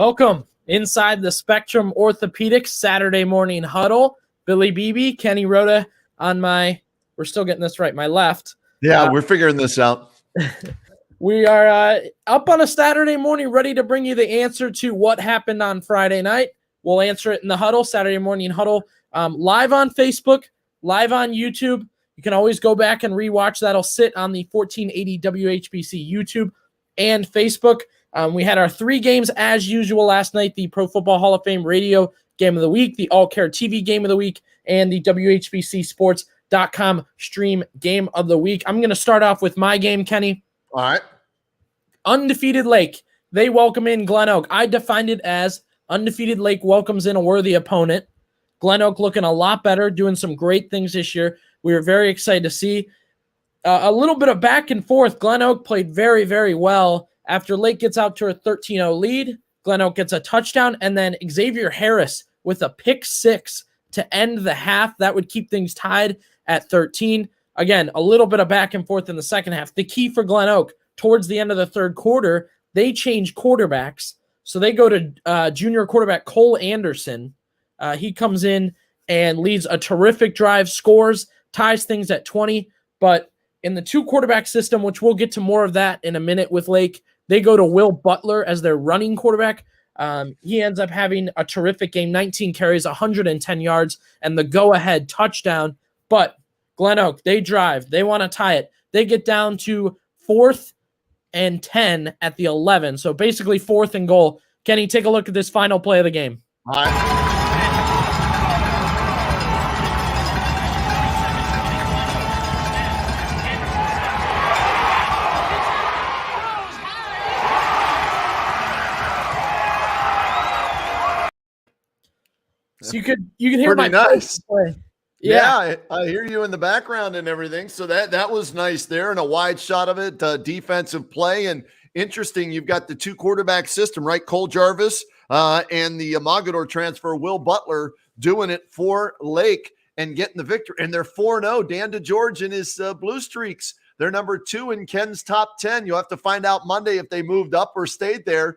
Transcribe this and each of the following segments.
Welcome inside the Spectrum Orthopedics Saturday morning huddle. Billy Beebe, Kenny Rhoda on we're still getting this right, my left. Yeah, we're figuring this out. We are up on a Saturday morning ready to bring you the answer to what happened on Friday night. We'll answer it in the huddle, Saturday morning huddle, live on Facebook, live on YouTube. You can always go back and rewatch. That'll sit on the 1480 WHBC YouTube and Facebook. We had our 3 games as usual last night, the Pro Football Hall of Fame radio game of the week, the All Care TV game of the week, and the WHBCSports.com stream game of the week. I'm going to start off with my game, Kenny. All right. Undefeated Lake. They welcome in Glen Oak. I defined it as undefeated Lake welcomes in a worthy opponent. Glen Oak looking a lot better, doing some great things this year. We were very excited to see a little bit of back and forth. Glen Oak played very, very well. After Lake gets out to a 13-0 lead, Glen Oak gets a touchdown, and then Xavier Harris with a pick 6 to end the half. That would keep things tied at 13. Again, a little bit of back and forth in the second half. The key for Glen Oak, towards the end of the third quarter, they change quarterbacks. So they go to junior quarterback Cole Anderson. He comes in and leads a terrific drive, scores, ties things at 20. But in the 2-quarterback system, which we'll get to more of that in a minute with Lake, they go to Will Butler as their running quarterback. He ends up having a terrific game, 19 carries, 110 yards, and the go-ahead touchdown. But Glen Oak, they drive. They want to tie it. They get down to 4th and 10 at the 11. So basically 4th and goal. Kenny, take a look at this final play of the game. All right. So you can hear Pretty my nice play. Yeah, I hear you in the background and everything. So that was nice there, and a wide shot of it, defensive play. And interesting, you've got the 2-quarterback system, right? Cole Jarvis and the Mogador transfer, Will Butler, doing it for Lake and getting the victory. And they're 4-0. Dan DeGeorge and his Blue Streaks, they're number 2 in Ken's top 10. You'll have to find out Monday if they moved up or stayed there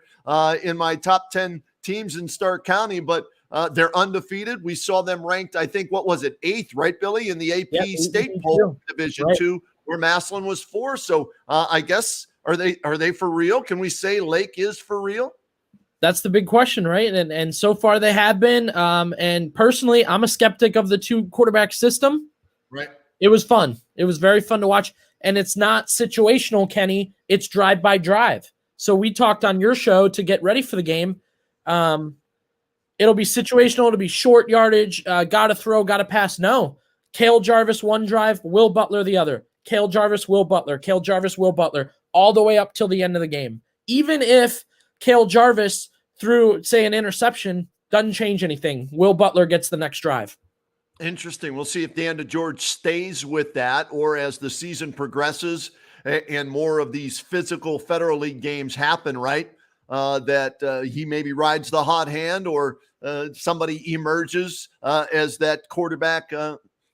in my top 10 teams in Stark County. But they're undefeated. We saw them ranked, I think, what was it, 8th, right, Billy, in the AP state poll, Division 2, where Massillon was 4. So I guess, are they for real? Can we say Lake is for real? That's the big question, right? And so far they have been. And personally, I'm a skeptic of the 2-quarterback system. Right. It was fun. It was very fun to watch. And it's not situational, Kenny. It's drive by drive. So we talked on your show to get ready for the game. It'll be situational. It'll be short yardage. Got to throw, got to pass. No. Cale Jarvis, one drive. Will Butler, the other. Cale Jarvis, Will Butler. Cale Jarvis, Will Butler. All the way up till the end of the game. Even if Cale Jarvis threw, say, an interception, doesn't change anything. Will Butler gets the next drive. Interesting. We'll see if Dan DeGeorge stays with that, or as the season progresses and more of these physical Federal League games happen, right? That he maybe rides the hot hand, or somebody emerges as that quarterback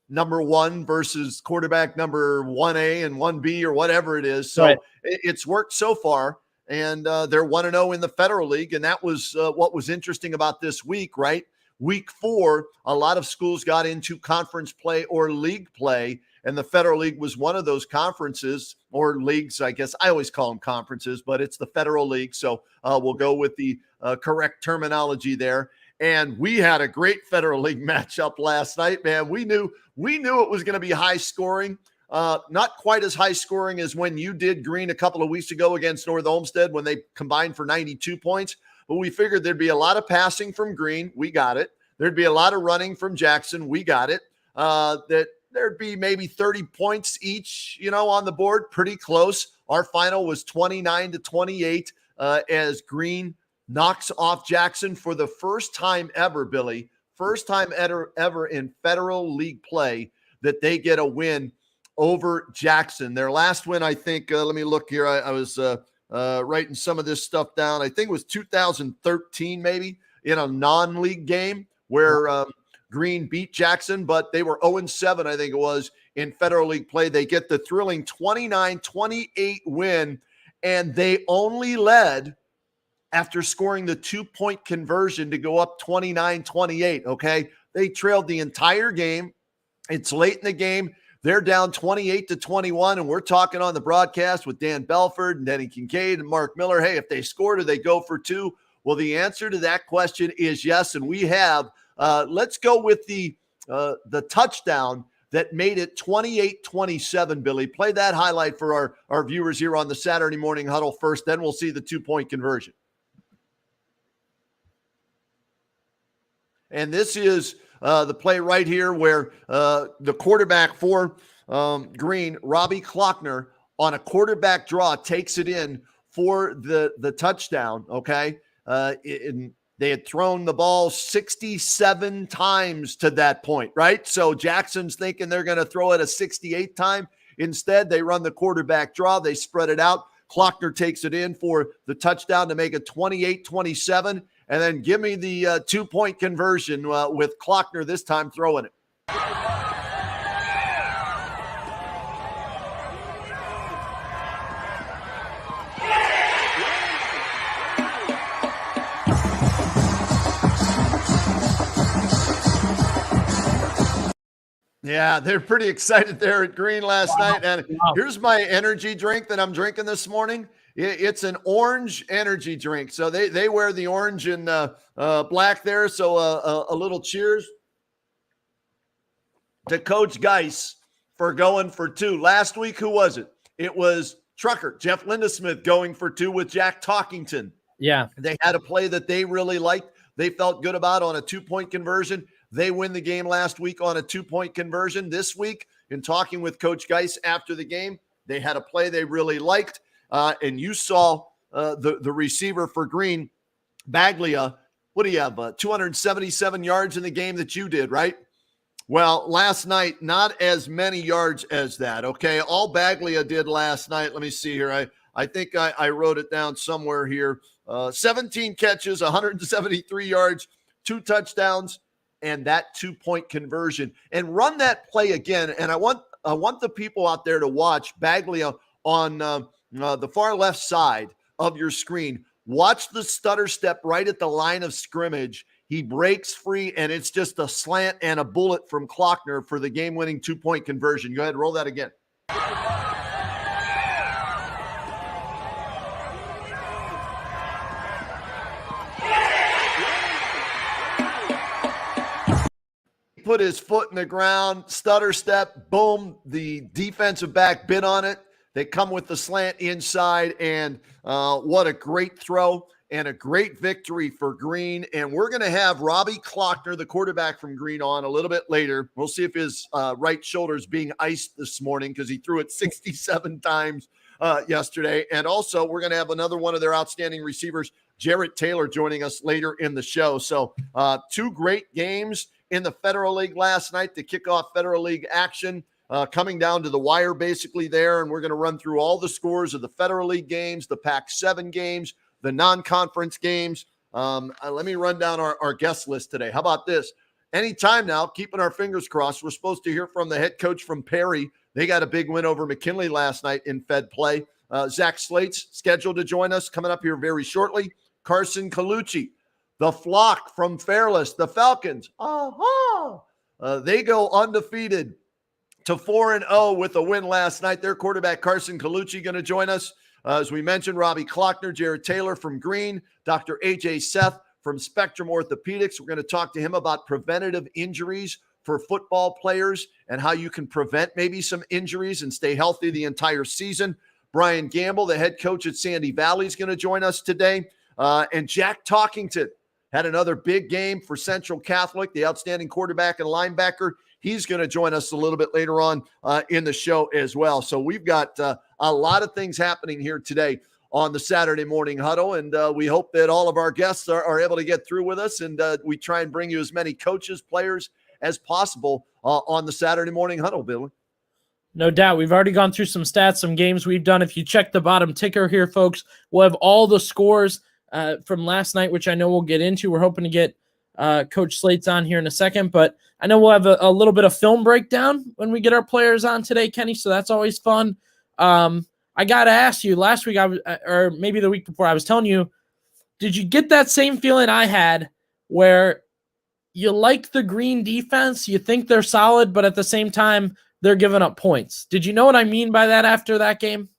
number 1 versus quarterback number 1A and 1B or whatever it is. So it's worked so far, and they're 1-0 in the Federal League. And that was what was interesting about this week, right? Week 4, a lot of schools got into conference play or league play, and the Federal League was one of those conferences or leagues. I guess I always call them conferences, but it's the Federal League. So we'll go with the correct terminology there. And we had a great Federal League matchup last night, man. We knew it was going to be high scoring. Not quite as high scoring as when you did Green a couple of weeks ago against North Olmsted when they combined for 92 points. But we figured there'd be a lot of passing from Green. We got it. There'd be a lot of running from Jackson. We got it. That there'd be maybe 30 points each, on the board. Pretty close. Our final was 29-28 as Green knocks off Jackson for the first time ever, Billy. First time ever in Federal League play that they get a win over Jackson. Their last win, I think, let me look here. I was writing some of this stuff down. I think it was 2013 maybe, in a non-league game where Green beat Jackson, but they were 0-7, I think it was, in Federal League play. They get the thrilling 29-28 win, and they only led after scoring the 2-point conversion to go up 29-28, okay? They trailed the entire game. It's late in the game. They're down 28-21, and we're talking on the broadcast with Dan Belford and Denny Kincaid and Mark Miller. Hey, if they score, do they go for two? Well, the answer to that question is yes, and we have. Let's go with the touchdown that made it 28-27, Billy. Play that highlight for our viewers here on the Saturday Morning Huddle first, then we'll see the 2-point conversion. And this is the play right here where the quarterback for Green, Robbie Klockner, on a quarterback draw, takes it in for the touchdown, okay? They had thrown the ball 67 times to that point, right? So Jackson's thinking they're going to throw it a 68th time. Instead, they run the quarterback draw. They spread it out. Klockner takes it in for the touchdown to make it 28-27. And then give me the 2-point conversion with Klockner this time throwing it. Yeah, they're pretty excited there at Green last night. And here's my energy drink that I'm drinking this morning. It's an orange energy drink. So they wear the orange and black there. So a little cheers to Coach Geis for going for two. Last week, who was it? It was Trucker, Jeff Lindesmith, going for two with Jack Talkington. Yeah. They had a play that they really liked. They felt good about on a 2-point conversion. They win the game last week on a 2-point conversion. This week, in talking with Coach Geis after the game, they had a play they really liked. And you saw the receiver for Green, Baglia. What do you have? 277 yards in the game that you did, right? Well, last night, not as many yards as that, okay? All Baglia did last night, let me see here. I think I wrote it down somewhere here. 17 catches, 173 yards, 2 touchdowns, and that 2-point conversion. And run that play again. And I want the people out there to watch Baglia on the far left side of your screen. Watch the stutter step right at the line of scrimmage. He breaks free, and it's just a slant and a bullet from Klockner for the game-winning 2-point conversion. Go ahead, roll that again. Put his foot in the ground, stutter step, boom, the defensive back bit on it. They come with the slant inside, and what a great throw and a great victory for Green. And we're going to have Robbie Klockner, the quarterback from Green, on a little bit later. We'll see if his right shoulder is being iced this morning because he threw it 67 times yesterday. And also, we're going to have another one of their outstanding receivers, Jarrett Taylor, joining us later in the show. So 2 great games in the Federal League last night to kick off Federal League action. Coming down to the wire basically there, and we're going to run through all the scores of the Federal League games, the Pac-7 games, the non-conference games. Let me run down our guest list today. How about this? Anytime now, keeping our fingers crossed, we're supposed to hear from the head coach from Perry. They got a big win over McKinley last night in Fed play. Zach Slate's scheduled to join us coming up here very shortly. Carson Colucci, the Flock from Fairless, the Falcons. They go undefeated to 4-0 with a win last night. Their quarterback, Carson Colucci, going to join us. As we mentioned, Robbie Klockner, Jared Taylor from Green, Dr. A.J. Seth from Spectrum Orthopedics. We're going to talk to him about preventative injuries for football players and how you can prevent maybe some injuries and stay healthy the entire season. Brian Gamble, the head coach at Sandy Valley, is going to join us today. And Jack Talkington had another big game for Central Catholic, the outstanding quarterback and linebacker. He's going to join us a little bit later on in the show as well. So we've got a lot of things happening here today on the Saturday Morning Huddle, and we hope that all of our guests are able to get through with us, and we try and bring you as many coaches, players as possible on the Saturday Morning Huddle, Billy. No doubt. We've already gone through some stats, some games we've done. If you check the bottom ticker here, folks, we'll have all the scores from last night, which I know we'll get into. We're hoping to get Coach Slate's on here in a second, but I know we'll have a little bit of film breakdown when we get our players on today, Kenny, so that's always fun. I got to ask you, last week, or maybe the week before, I was telling you did you get that same feeling I had where you like the Green defense, you think they're solid, but at the same time, they're giving up points? Did you know what I mean by that after that game?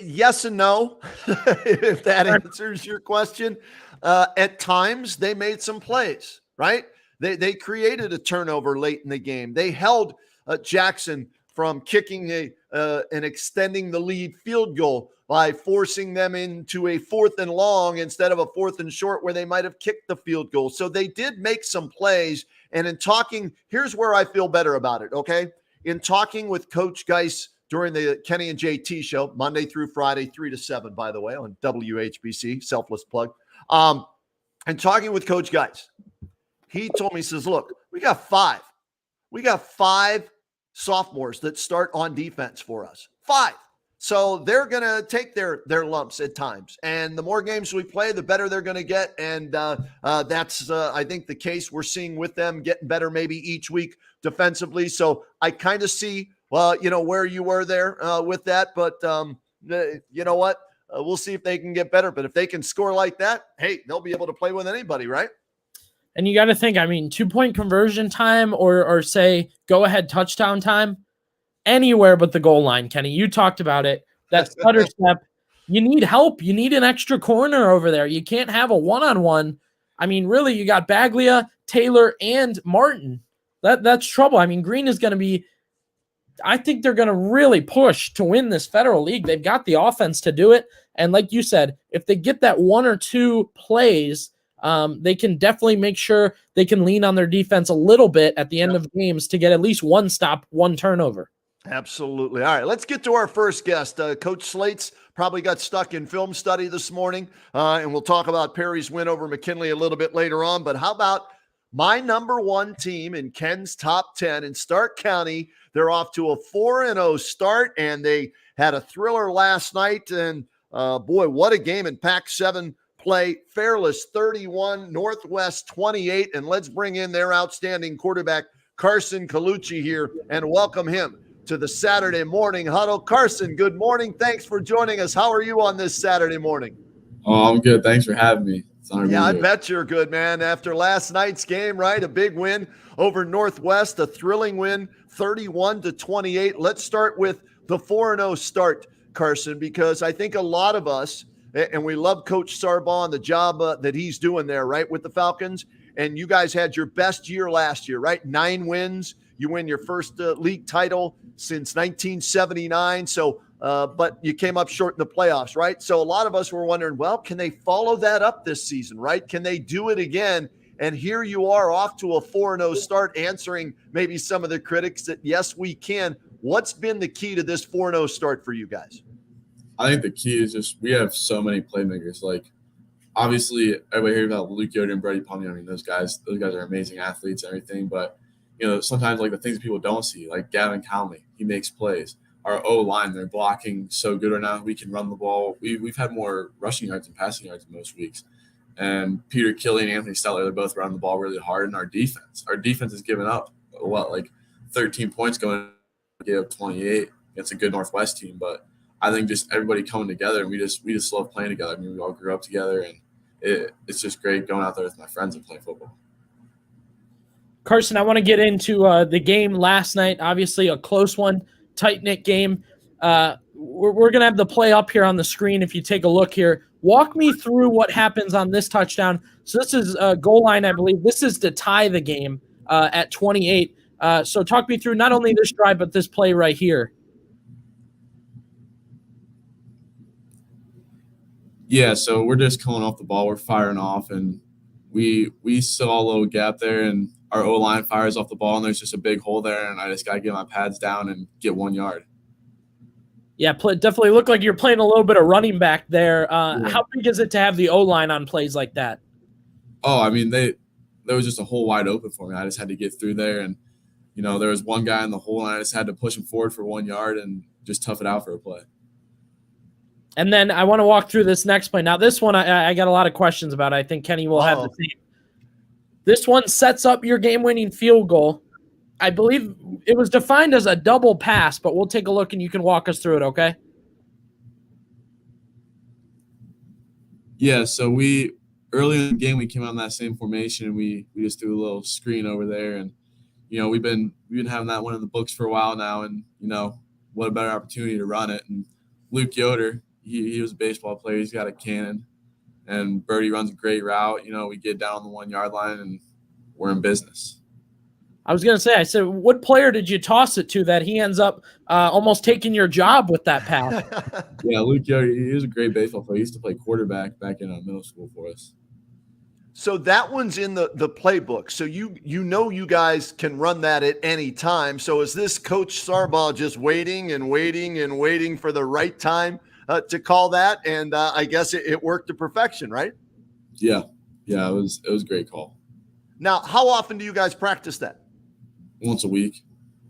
Yes and no, if that answers your question. At times, they made some plays, right? They created a turnover late in the game. They held Jackson from kicking and extending the lead field goal by forcing them into a 4th and long instead of a 4th and short where they might have kicked the field goal. So they did make some plays. And in talking, here's where I feel better about it, okay? In talking with Coach Geis during the Kenny and JT show, Monday through Friday, 3 to 7, by the way, on WHBC, selfless plug. And talking with Coach Geis, he told me, he says, look, we got five sophomores that start on defense for us. 5. So they're going to take their lumps at times. And the more games we play, the better they're going to get. And that's, I think, the case we're seeing with them getting better maybe each week defensively. So I kind of see, where you were there with that. But you know what? We'll see if they can get better. But if they can score like that, hey, they'll be able to play with anybody, right? And you got to think, 2-point conversion time or say go-ahead touchdown time, anywhere but the goal line, Kenny. You talked about it. That stutter step, you need help. You need an extra corner over there. You can't have a one-on-one. Really, you got Baglia, Taylor, and Martin. That's trouble. Green is going to be – I think they're going to really push to win this Federal League. They've got the offense to do it. And like you said, if they get that 1 or 2 plays – they can definitely make sure they can lean on their defense a little bit at the end of games to get at least 1 stop, 1 turnover. Absolutely. All right, let's get to our first guest. Coach Slate's probably got stuck in film study this morning, and we'll talk about Perry's win over McKinley a little bit later on. But how about my number 1 team in Ken's top 10 in Stark County? They're off to a 4-0 start, and they had a thriller last night. And, boy, what a game in Pac-7 play. Fairless 31, Northwest 28, and let's bring in their outstanding quarterback, Carson Colucci, here and welcome him to the Saturday Morning Huddle. Carson, good morning. Thanks for joining us. How are you on this Saturday morning? Oh, I'm good. Thanks for having me. Yeah, I bet you're good, man. After last night's game, right? A big win over Northwest, a thrilling win, 31-28. Let's start with the 4-0 start, Carson, because I think a lot of us, and we love Coach Sarbaugh and the job that he's doing there, right, with the Falcons. And you guys had your best year last year, right? 9 wins. You win your first league title since 1979. So, but you came up short in the playoffs, right? So a lot of us were wondering, well, can they follow that up this season, right? Can they do it again? And here you are off to a 4-0 start, answering maybe some of the critics that, yes, we can. What's been the key to this 4-0 start for you guys? I think the key is just we have so many playmakers. Like, obviously, everybody hears about Luke Yoder and Brady Palmieri. Those guys are amazing athletes and everything. But, sometimes, like, the things people don't see, like Gavin Conley, he makes plays. Our O-line, they're blocking so good right now. We can run the ball. We've had more rushing yards and passing yards most weeks. And Peter Kelly and Anthony Steller, they're both running the ball really hard. And our defense has given up, 13 points going to give up 28 against a good Northwest team. But I think just everybody coming together, and we just love playing together. We all grew up together, and it's just great going out there with my friends and playing football. Carson, I want to get into the game last night. Obviously, a close one, tight-knit game. We're going to have the play up here on the screen if you take a look here. Walk me through what happens on this touchdown. So this is a goal line, I believe. This is to tie the game at 28. So talk me through not only this drive, but this play right here. Yeah, so we're just coming off the ball. We're firing off, and we saw a little gap there, and our O-line fires off the ball, and there's just a big hole there, and I just got to get my pads down and get 1 yard. Yeah, definitely looked like you're playing a little bit of running back there. How big is it to have the O-line on plays like that? Oh, there was just a hole wide open for me. I just had to get through there, and, there was one guy in the hole, and I just had to push him forward for 1 yard and just tough it out for a play. And then I want to walk through this next play. Now, this one I got a lot of questions about. I think Kenny will have the same. This one sets up your game-winning field goal. I believe it was defined as a double pass, but we'll take a look and you can walk us through it, okay? Yeah, so we early in the game, we came out in that same formation, and we just threw a little screen over there, and we've been having that one in the books for a while now, and what a better opportunity to run it. And Luke Yoder, he was a baseball player. He's got a cannon, and Birdie runs a great route. We get down on the 1 yard line, and we're in business. I was going to say, I said, what player did you toss it to that he ends up almost taking your job with that pass? Yeah, Luke Yoder, he was a great baseball player. He used to play quarterback back in middle school for us. So that one's in the playbook. So you guys can run that at any time. So is this Coach Sarbaugh just waiting and waiting and waiting for the right time to call that? And I guess it worked to perfection, right? Yeah, it was a great call. Now, how often do you guys practice that? Once a week.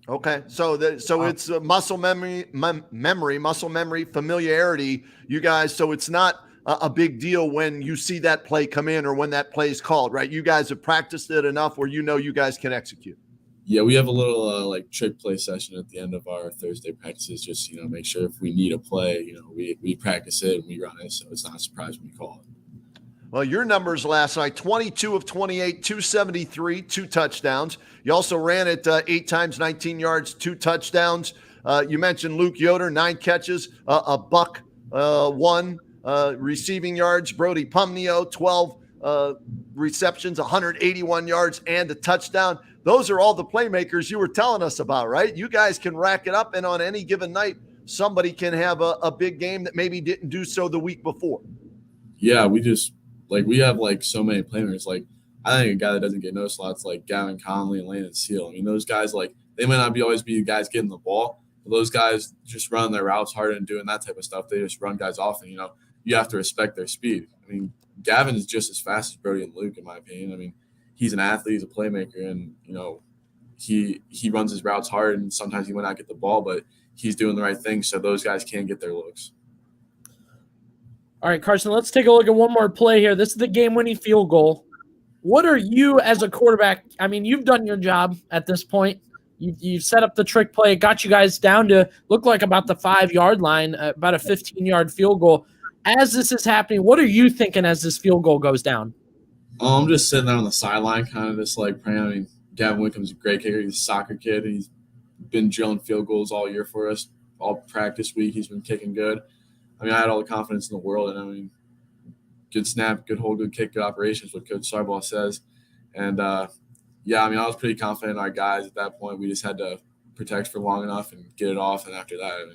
Okay, so it's muscle memory, familiarity. You guys, so it's not a big deal when you see that play come in or when that play is called, right? You guys have practiced it enough where you guys can execute. Yeah, we have a little trick play session at the end of our Thursday practices. Just make sure if we need a play, we practice it and we run it, so it's not a surprise when we call it. Well, your numbers last night, 22 of 28, 273, 2 touchdowns. You also ran it 8 times, 19 yards, 2 touchdowns. You mentioned Luke Yoder, 9 catches, a buck, 1 receiving yards. Brody Pumneo, 12 receptions, 181 yards, and a touchdown. Those are all the playmakers you were telling us about, right? You guys can rack it up, and on any given night, somebody can have a big game that maybe didn't do so the week before. Yeah, we have so many playmakers. I think a guy that doesn't get no slots like Gavin Conley and Landon Seal. Those guys, they might not always be the guys getting the ball, but those guys just running their routes hard and doing that type of stuff. They just run guys off, and you have to respect their speed. Gavin is just as fast as Brody and Luke, in my opinion. He's an athlete, he's a playmaker, and he runs his routes hard, and sometimes he might not get the ball, but he's doing the right thing, so those guys can get their looks. All right, Carson, let's take a look at one more play here. This is the game-winning field goal. What are you as a quarterback? You've done your job at this point. You've set up the trick play. It got you guys down to look like about the 5-yard line, about a 15-yard field goal. As this is happening, what are you thinking as this field goal goes down? I'm just sitting there on the sideline, kind of just praying. Gavin Wickham's a great kicker. He's a soccer kid. He's been drilling field goals all year for us. All practice week, he's been kicking good. I had all the confidence in the world, and good snap, good hold, good kick, good operations, what Coach Sarbaugh says. And, I was pretty confident in our guys at that point. We just had to protect for long enough and get it off, and after that,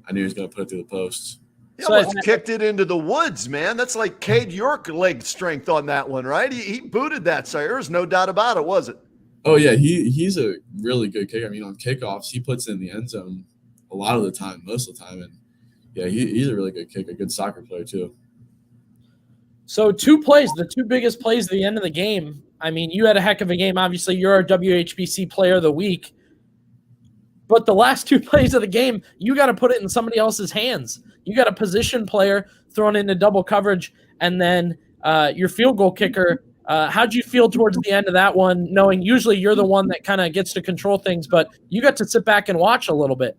I knew he was going to put it through the posts. He almost kicked it into the woods, man. That's like Cade York leg strength on that one, right? He booted that, so there's no doubt about it, was it? Oh, yeah, he's a really good kicker. On kickoffs, he puts it in the end zone a lot of the time, most of the time, and yeah, he's a really good kicker, good soccer player too. So 2 plays, the 2 biggest plays at the end of the game. You had a heck of a game. Obviously, you're our WHBC Player of the Week. But the last 2 plays of the game, you got to put it in somebody else's hands. You got a position player thrown into double coverage, and then your field goal kicker. How'd you feel towards the end of that one, knowing usually you're the one that kind of gets to control things, but you got to sit back and watch a little bit?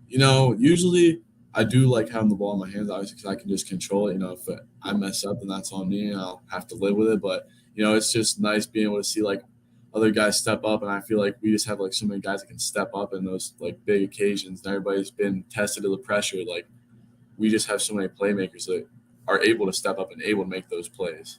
Usually – I do like having the ball in my hands, obviously, because I can just control it. If I mess up, then that's on me, and I'll have to live with it. But, it's just nice being able to see, other guys step up, and I feel like we just have, so many guys that can step up in those, big occasions, and everybody's been tested to the pressure. We just have so many playmakers that are able to step up and able to make those plays.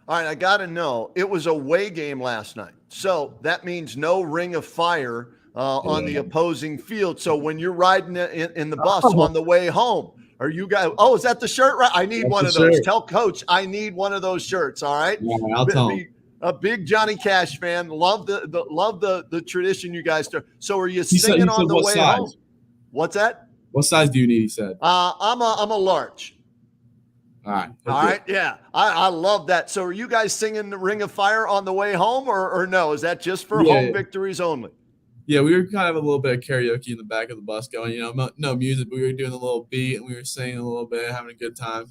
All right, I got to know, it was a away game last night, so that means no ring of fire on the opposing field. So when you're riding in the bus on the way home, are you guys? Oh, is that the shirt? Right. I need one of those. Tell Coach I need one of those shirts. All right. Yeah, I'll tell him. A big Johnny Cash fan. Love the tradition you guys do. So are you singing on the way home? What's that? What size do you need? He said. I'm a large. All right. All right. Yeah. I love that. So are you guys singing the Ring of Fire on the way home or no? Is that just for home victories only? Yeah, we were kind of a little bit of karaoke in the back of the bus going, no music, but we were doing a little beat and we were singing a little bit, having a good time.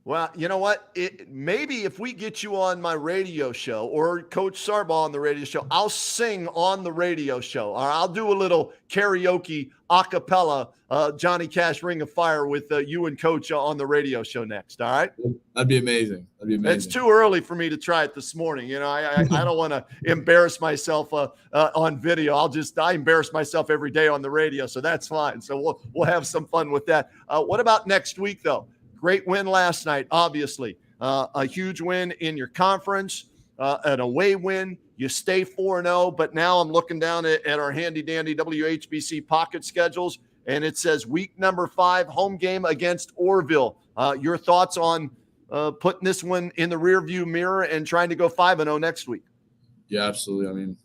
Well, you know what? Maybe if we get you on my radio show or Coach Sarbaugh on the radio show, I'll sing on the radio show, or I'll do a little karaoke a cappella, Johnny Cash Ring of Fire with you and Coach on the radio show next. All right? That'd be amazing. That'd be amazing. It's too early for me to try it this morning. You know, I don't want to embarrass myself on video. I embarrass myself every day on the radio, so that's fine. So we'll have some fun with that. What about next week, though? Great win last night, obviously. A huge win in your conference, an away win. You stay 4-0, but now I'm looking down at our handy-dandy WHBC pocket schedules, and it says week number 5, home game against Orville. Your thoughts on putting this one in the rearview mirror and trying to go 5-0 next week? Yeah, absolutely. I mean,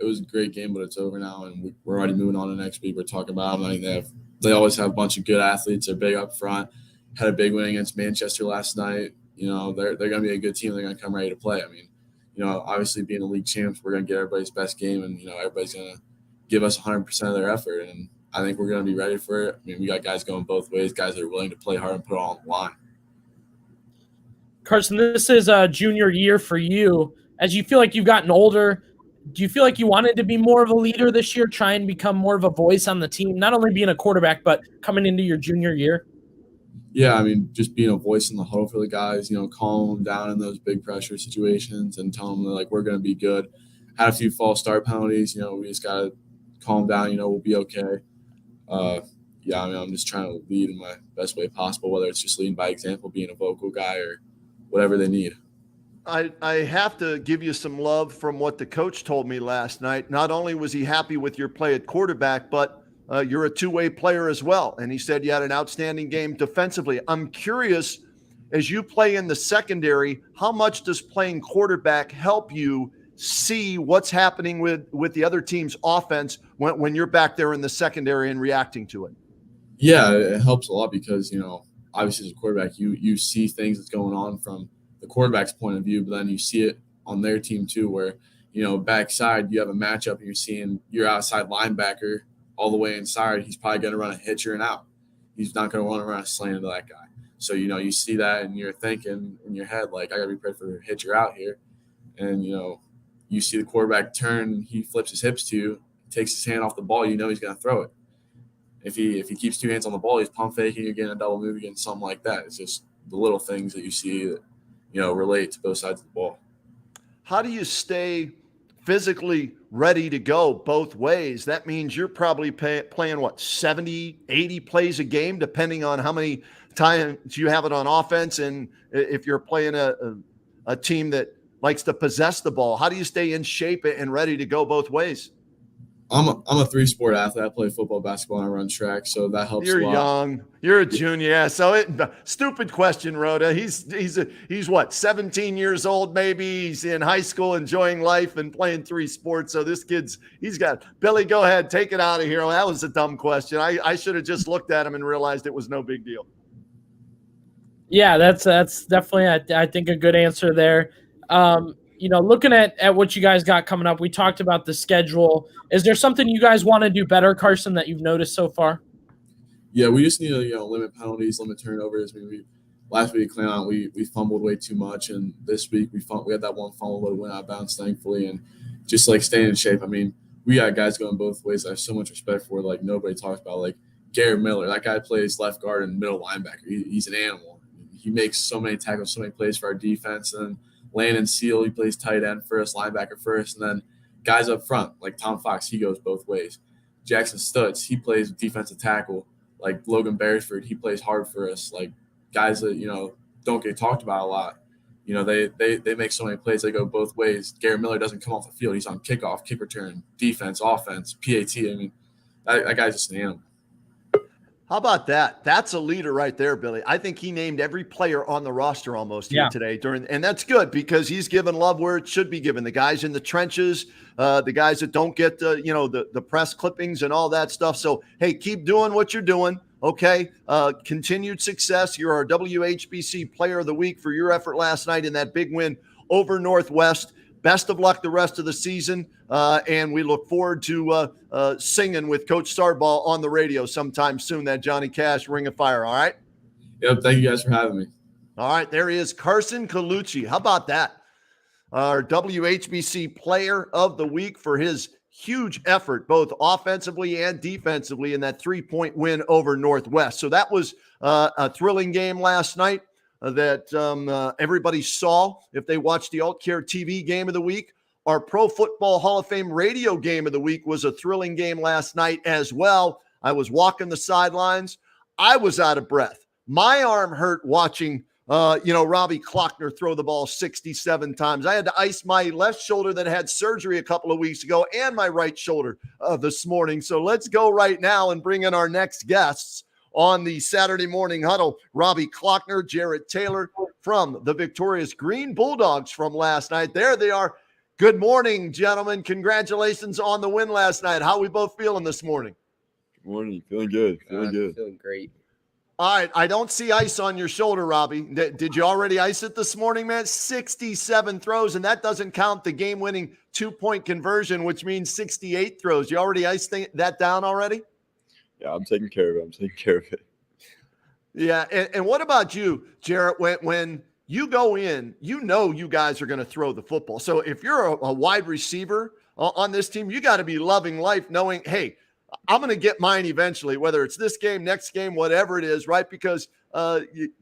it was a great game, but it's over now, and we're already moving on to next week. We're talking about them. I think they always have a bunch of good athletes. They're big up front. Had a big win against Manchester last night. You know, they're going to be a good team. They're going to come ready to play. I mean, you know, obviously being the league champs, we're going to get everybody's best game, and, you know, everybody's going to give us 100% of their effort. And I think we're going to be ready for it. I mean, we got guys going both ways, guys that are willing to play hard and put it all on the line. Carson, this is a junior year for you. As you feel like you've gotten older, do you feel like you wanted to be more of a leader this year, try and become more of a voice on the team, not only being a quarterback, but coming into your junior year? Yeah, I mean, just being a voice in the huddle for the guys, you know, calm them down in those big pressure situations and tell them that, like, we're going to be good. Had a few false start penalties, you know, we just got to calm down, you know, we'll be okay. Yeah, I mean, I'm just trying to lead in my best way possible, whether it's just leading by example, being a vocal guy, or whatever they need. I have to give you some love from what the coach told me last night. Not only was he happy with your play at quarterback, but you're a two-way player as well. And he said you had an outstanding game defensively. I'm curious, as you play in the secondary, how much does playing quarterback help you see what's happening with the other team's offense when you're back there in the secondary and reacting to it? Yeah, it helps a lot because, you know, obviously as a quarterback, you see things that's going on from the quarterback's point of view, but then you see it on their team too, where, you know, backside you have a matchup and you're seeing your outside linebacker all the way inside. He's probably going to run a hitcher and out. He's not going to want to run a slant into that guy. So, you know, you see that and you're thinking in your head, like, I got to be prepared for a hitcher out here. And, you know, you see the quarterback turn, he flips his hips to you, takes his hand off the ball, you know he's going to throw it. If he keeps two hands on the ball, he's pump faking, you're getting a double move again, something like that. It's just the little things that you see that, you know, relate to both sides of the ball. How do you stay physically ready to go both ways? That means you're probably playing, what, 70, 80 plays a game, depending on how many times you have it on offense and if you're playing a team that likes to possess the ball. How do you stay in shape and ready to go both ways? I'm a 3-sport athlete. I play football, basketball, and I run track, so that helps. You're a lot. young. You're a junior. Yeah. So stupid question, Rhoda. He's what, 17 years old? Maybe he's in high school, enjoying life and playing 3 sports. So this he's got Billy. Go ahead, take it out of here. Well, that was a dumb question. I should have just looked at him and realized it was no big deal. Yeah, that's definitely I think a good answer there. You know, looking at what you guys got coming up, we talked about the schedule. Is there something you guys want to do better, Carson, that you've noticed so far? Yeah, we just need to, you know, limit penalties, limit turnovers. I mean, last week we fumbled way too much, and this week we had that one fumble that went out of bounds, thankfully, and just like staying in shape. I mean, we got guys going both ways. I have so much respect for, like, nobody talks about, like, Garrett Miller. That guy plays left guard and middle linebacker. He's an animal. He makes so many tackles, so many plays for our defense, and Landon Seal, he plays tight end first, linebacker first, and then guys up front, like Tom Fox, he goes both ways. Jackson Stutz, he plays defensive tackle. Like Logan Beresford, he plays hard for us. Like guys that, you know, don't get talked about a lot. You know, they make so many plays. They go both ways. Garrett Miller doesn't come off the field. He's on kickoff, kick return, defense, offense, PAT. I mean, that guy's just an animal. How about that? That's a leader right there, Billy. I think he named every player on the roster almost here today and that's good because he's given love where it should be given. The guys in the trenches, the guys that don't get the press clippings and all that stuff. So, hey, keep doing what you're doing. Okay. Continued success. You're our WHBC Player of the Week for your effort last night in that big win over Northwest. Best of luck the rest of the season, and we look forward to singing with Coach Sarbaugh on the radio sometime soon, that Johnny Cash Ring of Fire, all right? Yep, thank you guys for having me. All right, there he is, Carson Colucci. How about that? Our WHBC Player of the Week for his huge effort, both offensively and defensively, in that 3-point win over Northwest. So that was a thrilling game last night that everybody saw if they watched the Alt Care TV game of the week. Our Pro Football Hall of Fame radio game of the week was a thrilling game last night as well. I was walking the sidelines. I was out of breath. My arm hurt watching Robbie Klockner throw the ball 67 times. I had to ice my left shoulder that had surgery a couple of weeks ago and my right shoulder this morning. So let's go right now and bring in our next guests on the Saturday Morning Huddle. Robbie Klockner, Jared Taylor from the victorious Green Bulldogs from last night. There they are. Good morning, gentlemen. Congratulations on the win last night. How are we both feeling this morning? Good morning. Feeling good. Feeling great. All right. I don't see ice on your shoulder, Robbie. Did you already ice it this morning, man? 67 throws, and that doesn't count the game-winning 2-point conversion, which means 68 throws. You already iced that down already? Yeah, I'm taking care of it. Yeah. And what about you, Jarrett? When you go in, you guys are going to throw the football. So if you're a wide receiver on this team, you got to be loving life knowing, hey, I'm going to get mine eventually, whether it's this game, next game, whatever it is, right? Because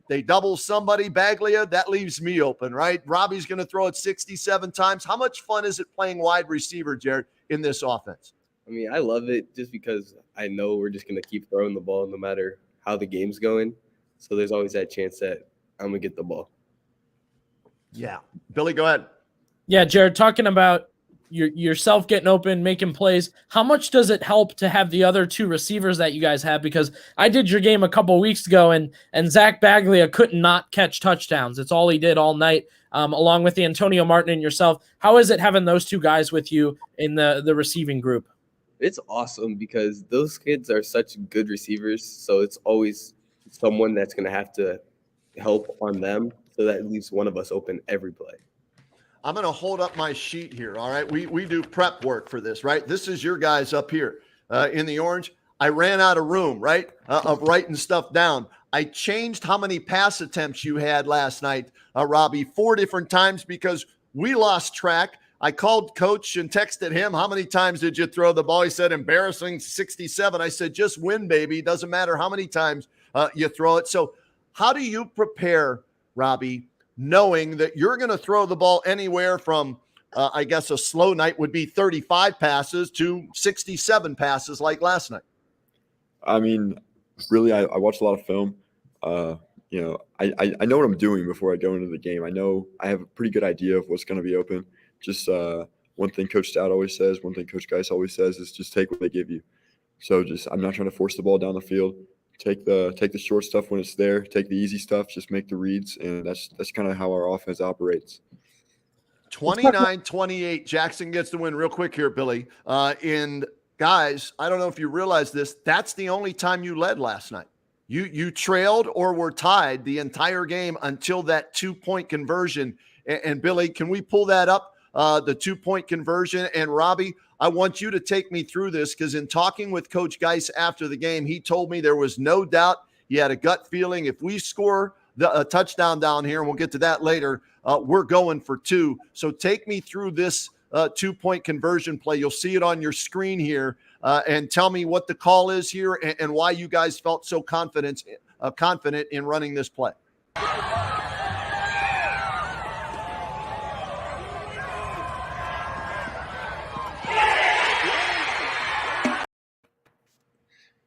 they double somebody, Baglia, that leaves me open, right? Robbie's going to throw it 67 times. How much fun is it playing wide receiver, Jared, in this offense? I mean, I love it just because I know we're just going to keep throwing the ball no matter how the game's going. So there's always that chance that I'm going to get the ball. Yeah. Billy, go ahead. Yeah, Jared, talking about yourself getting open, making plays, how much does it help to have the other two receivers that you guys have? Because I did your game a couple weeks ago, and Zach Baglia couldn't not catch touchdowns. It's all he did all night, along with the Antonio Martin and yourself. How is it having those two guys with you in the receiving group? It's awesome because those kids are such good receivers, so it's always someone that's going to have to help on them, so that leaves one of us open every play. I'm going to hold up my sheet here, all right? We do prep work for this, right? This is your guys up here in the orange. I ran out of room, right, of writing stuff down. I changed how many pass attempts you had last night, Robbie, 4 different times because we lost track. I called coach and texted him, how many times did you throw the ball? He said, embarrassing 67. I said, just win, baby. Doesn't matter how many times you throw it. So how do you prepare, Robbie, knowing that you're going to throw the ball anywhere from, I guess a slow night would be 35 passes to 67 passes like last night? I mean, really, I watch a lot of film. I know what I'm doing before I go into the game. I know I have a pretty good idea of what's going to be open. Just one thing Coach Stout always says, one thing Coach Geis always says is just take what they give you. So I'm not trying to force the ball down the field. Take the short stuff when it's there. Take the easy stuff. Just make the reads, and that's kind of how our offense operates. 29-28. Jackson gets the win real quick here, Billy. And guys, I don't know if you realize this. That's the only time you led last night. You trailed or were tied the entire game until that 2-point conversion. And Billy, can we pull that up? The 2-point conversion. And Robbie, I want you to take me through this because in talking with Coach Geis after the game, he told me there was no doubt. He had a gut feeling if we score a touchdown down here, and we'll get to that later, we're going for 2. So take me through this 2-point conversion play. You'll see it on your screen here, and tell me what the call is here and why you guys felt so confident in running this play.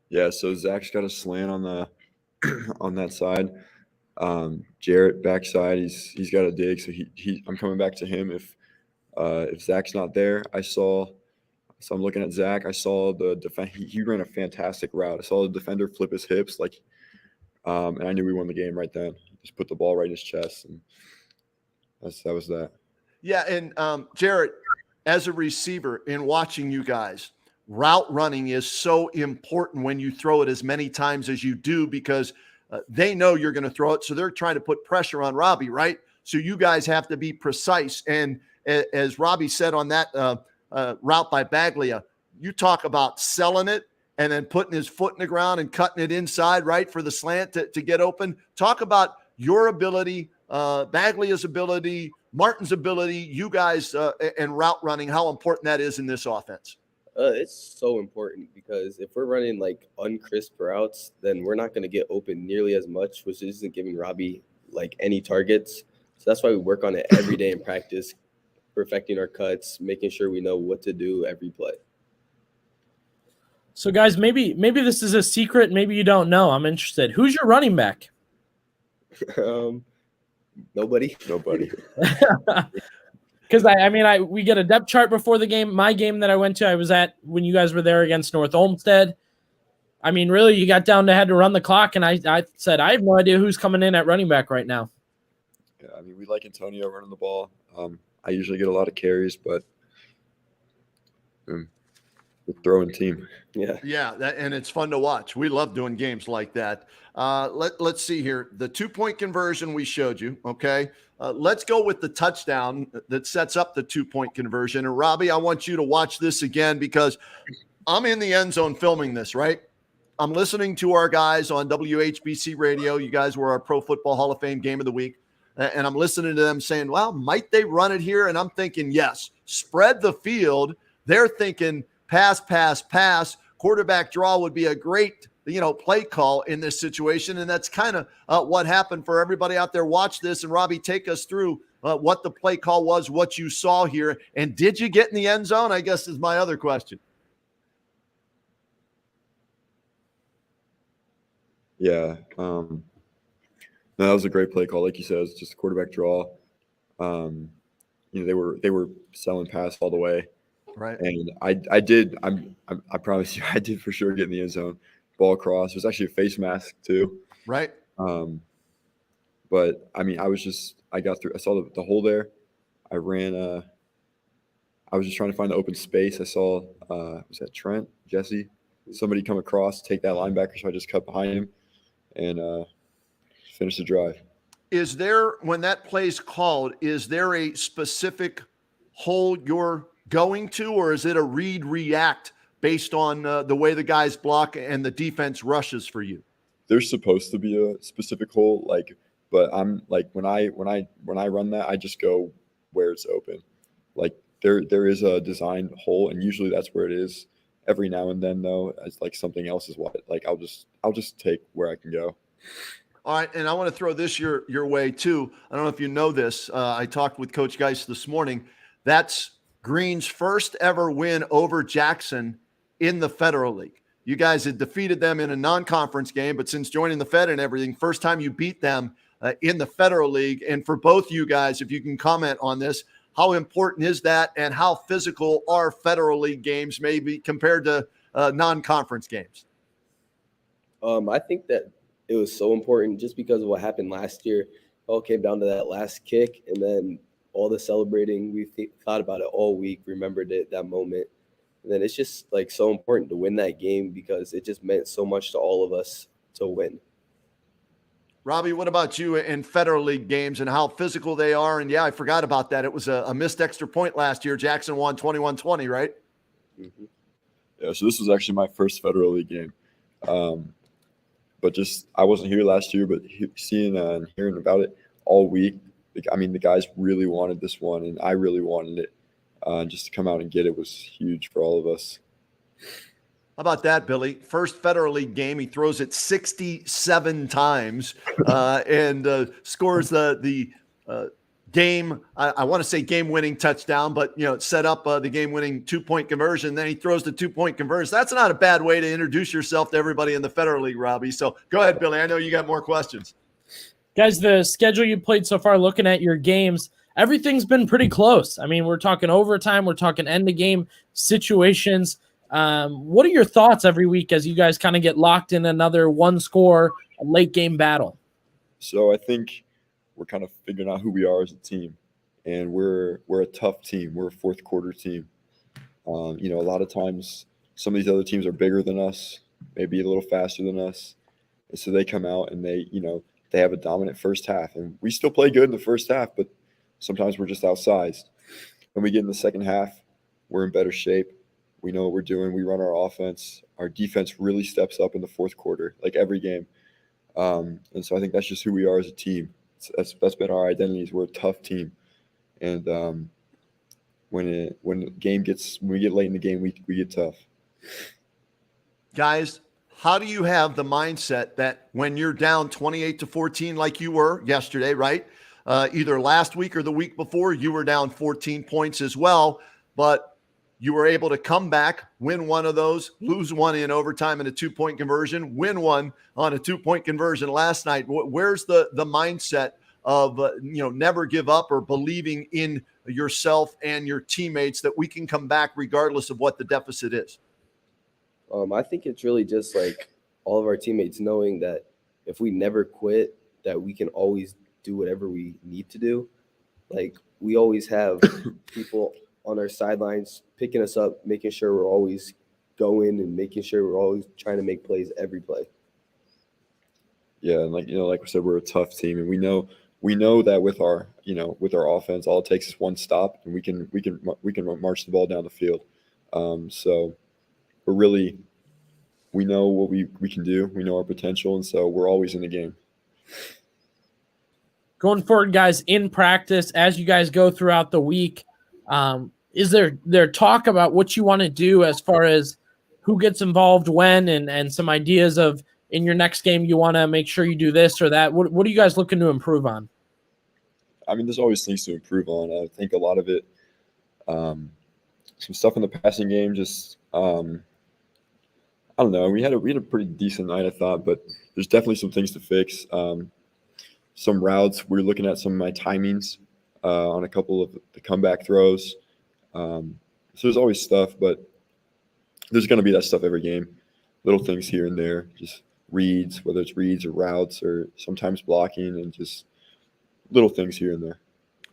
Yeah, so Zach's got a slant on that side. Jarrett backside, he's got a dig, so I'm coming back to him. If Zach's not there, so I'm looking at Zach. I saw he ran a fantastic route. I saw the defender flip his hips, and I knew we won the game right then. Just put the ball right in his chest, and that was that. Yeah, and Jarrett, as a receiver, in watching you guys, route running is so important when you throw it as many times as you do because they know you're going to throw it. So they're trying to put pressure on Robbie, right? So you guys have to be precise. And as Robbie said on that route by Baglia, you talk about selling it and then putting his foot in the ground and cutting it inside, right, for the slant to get open. Talk about your ability, Baglia's ability, Martin's ability, you guys and route running, how important that is in this offense? It's so important because if we're running like uncrisp routes, then we're not going to get open nearly as much, which isn't giving Robbie like any targets. So that's why we work on it every day in practice, perfecting our cuts, making sure we know what to do every play. So, guys, maybe this is a secret. Maybe you don't know. I'm interested. Who's your running back? Nobody. Because we get a depth chart before the game. My game that I went to, I was at when you guys were there against North Olmsted. I mean, really, you got down to had to run the clock, and I said I have no idea who's coming in at running back right now. Yeah, I mean, we like Antonio running the ball. I usually get a lot of carries, but the throwing team. Yeah, and it's fun to watch. We love doing games like that. Let's see here. The 2-point conversion we showed you, okay? Let's go with the touchdown that sets up the 2-point conversion. And, Robbie, I want you to watch this again because I'm in the end zone filming this, right? I'm listening to our guys on WHBC radio. You guys were our Pro Football Hall of Fame Game of the Week. And I'm listening to them saying, well, might they run it here? And I'm thinking, yes, spread the field. They're thinking pass, pass, pass. Quarterback draw would be a great, play call in this situation. And that's kind of what happened for everybody out there. Watch this. And, Robbie, take us through what the play call was, what you saw here. And did you get in the end zone, I guess is my other question. Yeah. No, that was a great play call. Like you said, it was just a quarterback draw. They were selling pass all the way. Right. And I promise you, I did for sure get in the end zone. Ball across. It was actually a face mask too. Right. But I mean, I got through. I saw the hole there. I ran. I was just trying to find the open space. I saw, was that Trent, Jesse, somebody come across, take that linebacker. So I just cut behind him and finish the drive. Is there, when that play's called, is there a specific hole you're going to, or is it a react based on the way the guys block and the defense rushes for you? There's supposed to be a specific hole, but I'm like when I run that, I just go where it's open. Like there is a designed hole, and usually that's where it is. Every now and then, though, it's like something else is what. Like I'll just take where I can go. All right, and I want to throw this your way too. I don't know if you know this. I talked with Coach Geist this morning. That's Green's first ever win over Jackson in the Federal League. You guys had defeated them in a non-conference game, but since joining the Fed and everything, first time you beat them in the Federal League. And for both you guys, if you can comment on this, how important is that, and how physical are Federal League games maybe compared to non-conference games? I think that it was so important just because of what happened last year. It all came down to that last kick, and then all the celebrating. We thought about it all week, remembered it, that moment. And then it's just like so important to win that game because it just meant so much to all of us to win. Robbie, what about you in Federal League games and how physical they are? And, yeah, I forgot about that. It was a missed extra point last year. Jackson won 21-20, right? Mm-hmm. Yeah, so this was actually my first Federal League game. But just I wasn't here last year, but seeing and hearing about it all week, I mean, the guys really wanted this one, and I really wanted it. Just to come out and get it was huge for all of us. How about that, Billy? First Federal League game, he throws it 67 times and scores the game. I want to say game-winning touchdown, but it set up the game-winning 2-point conversion. Then he throws the 2-point conversion. That's not a bad way to introduce yourself to everybody in the Federal League, Robbie. So go ahead, Billy. I know you got more questions. Guys, the schedule you played so far, looking at your games, everything's been pretty close. I mean, we're talking overtime, we're talking end-of-game situations. What are your thoughts every week as you guys kind of get locked in another one-score late-game battle? So I think we're kind of figuring out who we are as a team, and we're a tough team. We're a fourth-quarter team. A lot of times some of these other teams are bigger than us, maybe a little faster than us, and so they come out and they have a dominant first half, and we still play good in the first half, but sometimes we're just outsized. When we get in the second half, we're in better shape. We know what we're doing. We run our offense. Our defense really steps up in the fourth quarter, like every game. And so I think that's just who we are as a team. That's been our identity. Is we're a tough team, and when we get late in the game, we get tough. Guys, how do you have the mindset that when you're down 28-14 like you were yesterday, right? Either last week or the week before, you were down 14 points as well, but you were able to come back, win one of those, lose one in overtime in a 2-point conversion, win one on a 2-point conversion last night. Where's the mindset of never give up or believing in yourself and your teammates that we can come back regardless of what the deficit is? I think it's really just like all of our teammates knowing that if we never quit, that we can always do whatever we need to do. Like we always have people on our sidelines picking us up, making sure we're always going and making sure we're always trying to make plays every play. Yeah, and like we said, we're a tough team, and we know that with our offense, all it takes is one stop, and we can march the ball down the field. So we know what we can do. We know our potential, and so we're always in the game. Going forward, guys, in practice, as you guys go throughout the week, is there talk about what you want to do as far as who gets involved when and some ideas of in your next game you want to make sure you do this or that? What are you guys looking to improve on? I mean, there's always things to improve on. I think a lot of it, some stuff in the passing game, just I don't know. We had a pretty decent night, I thought, but there's definitely some things to fix. Some routes, we're looking at some of my timings on a couple of the comeback throws. So there's always stuff, but there's going to be that stuff every game. Little things here and there, just reads, whether it's reads or routes or sometimes blocking and just little things here and there.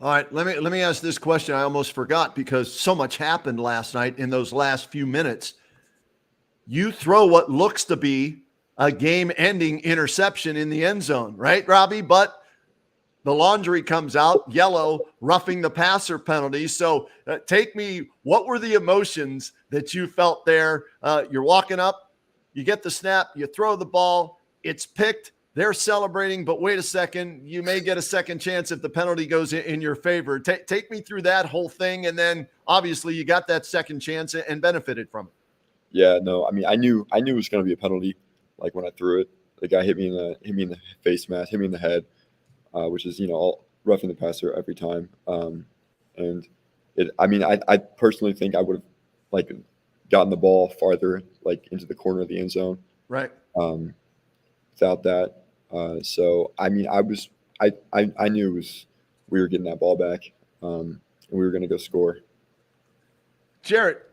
All right, let me ask this question. I almost forgot because so much happened last night in those last few minutes. You throw what looks to be a game-ending interception in the end zone, right, Robbie? But the laundry comes out, yellow, roughing the passer penalty. So take me, what were the emotions that you felt there? You're walking up, you get the snap, you throw the ball, it's picked, they're celebrating, but wait a second, you may get a second chance if the penalty goes in your favor. Take me through that whole thing, and then obviously you got that second chance and benefited from it. Yeah, no, I mean, I knew it was going to be a penalty. Like when I threw it, the guy hit me in the face mask, hit me in the head, which is all roughing the passer every time. And I personally think I would have gotten the ball farther into the corner of the end zone. Right. Without that, so I mean, I knew we were getting that ball back, and we were going to go score. Jarrett,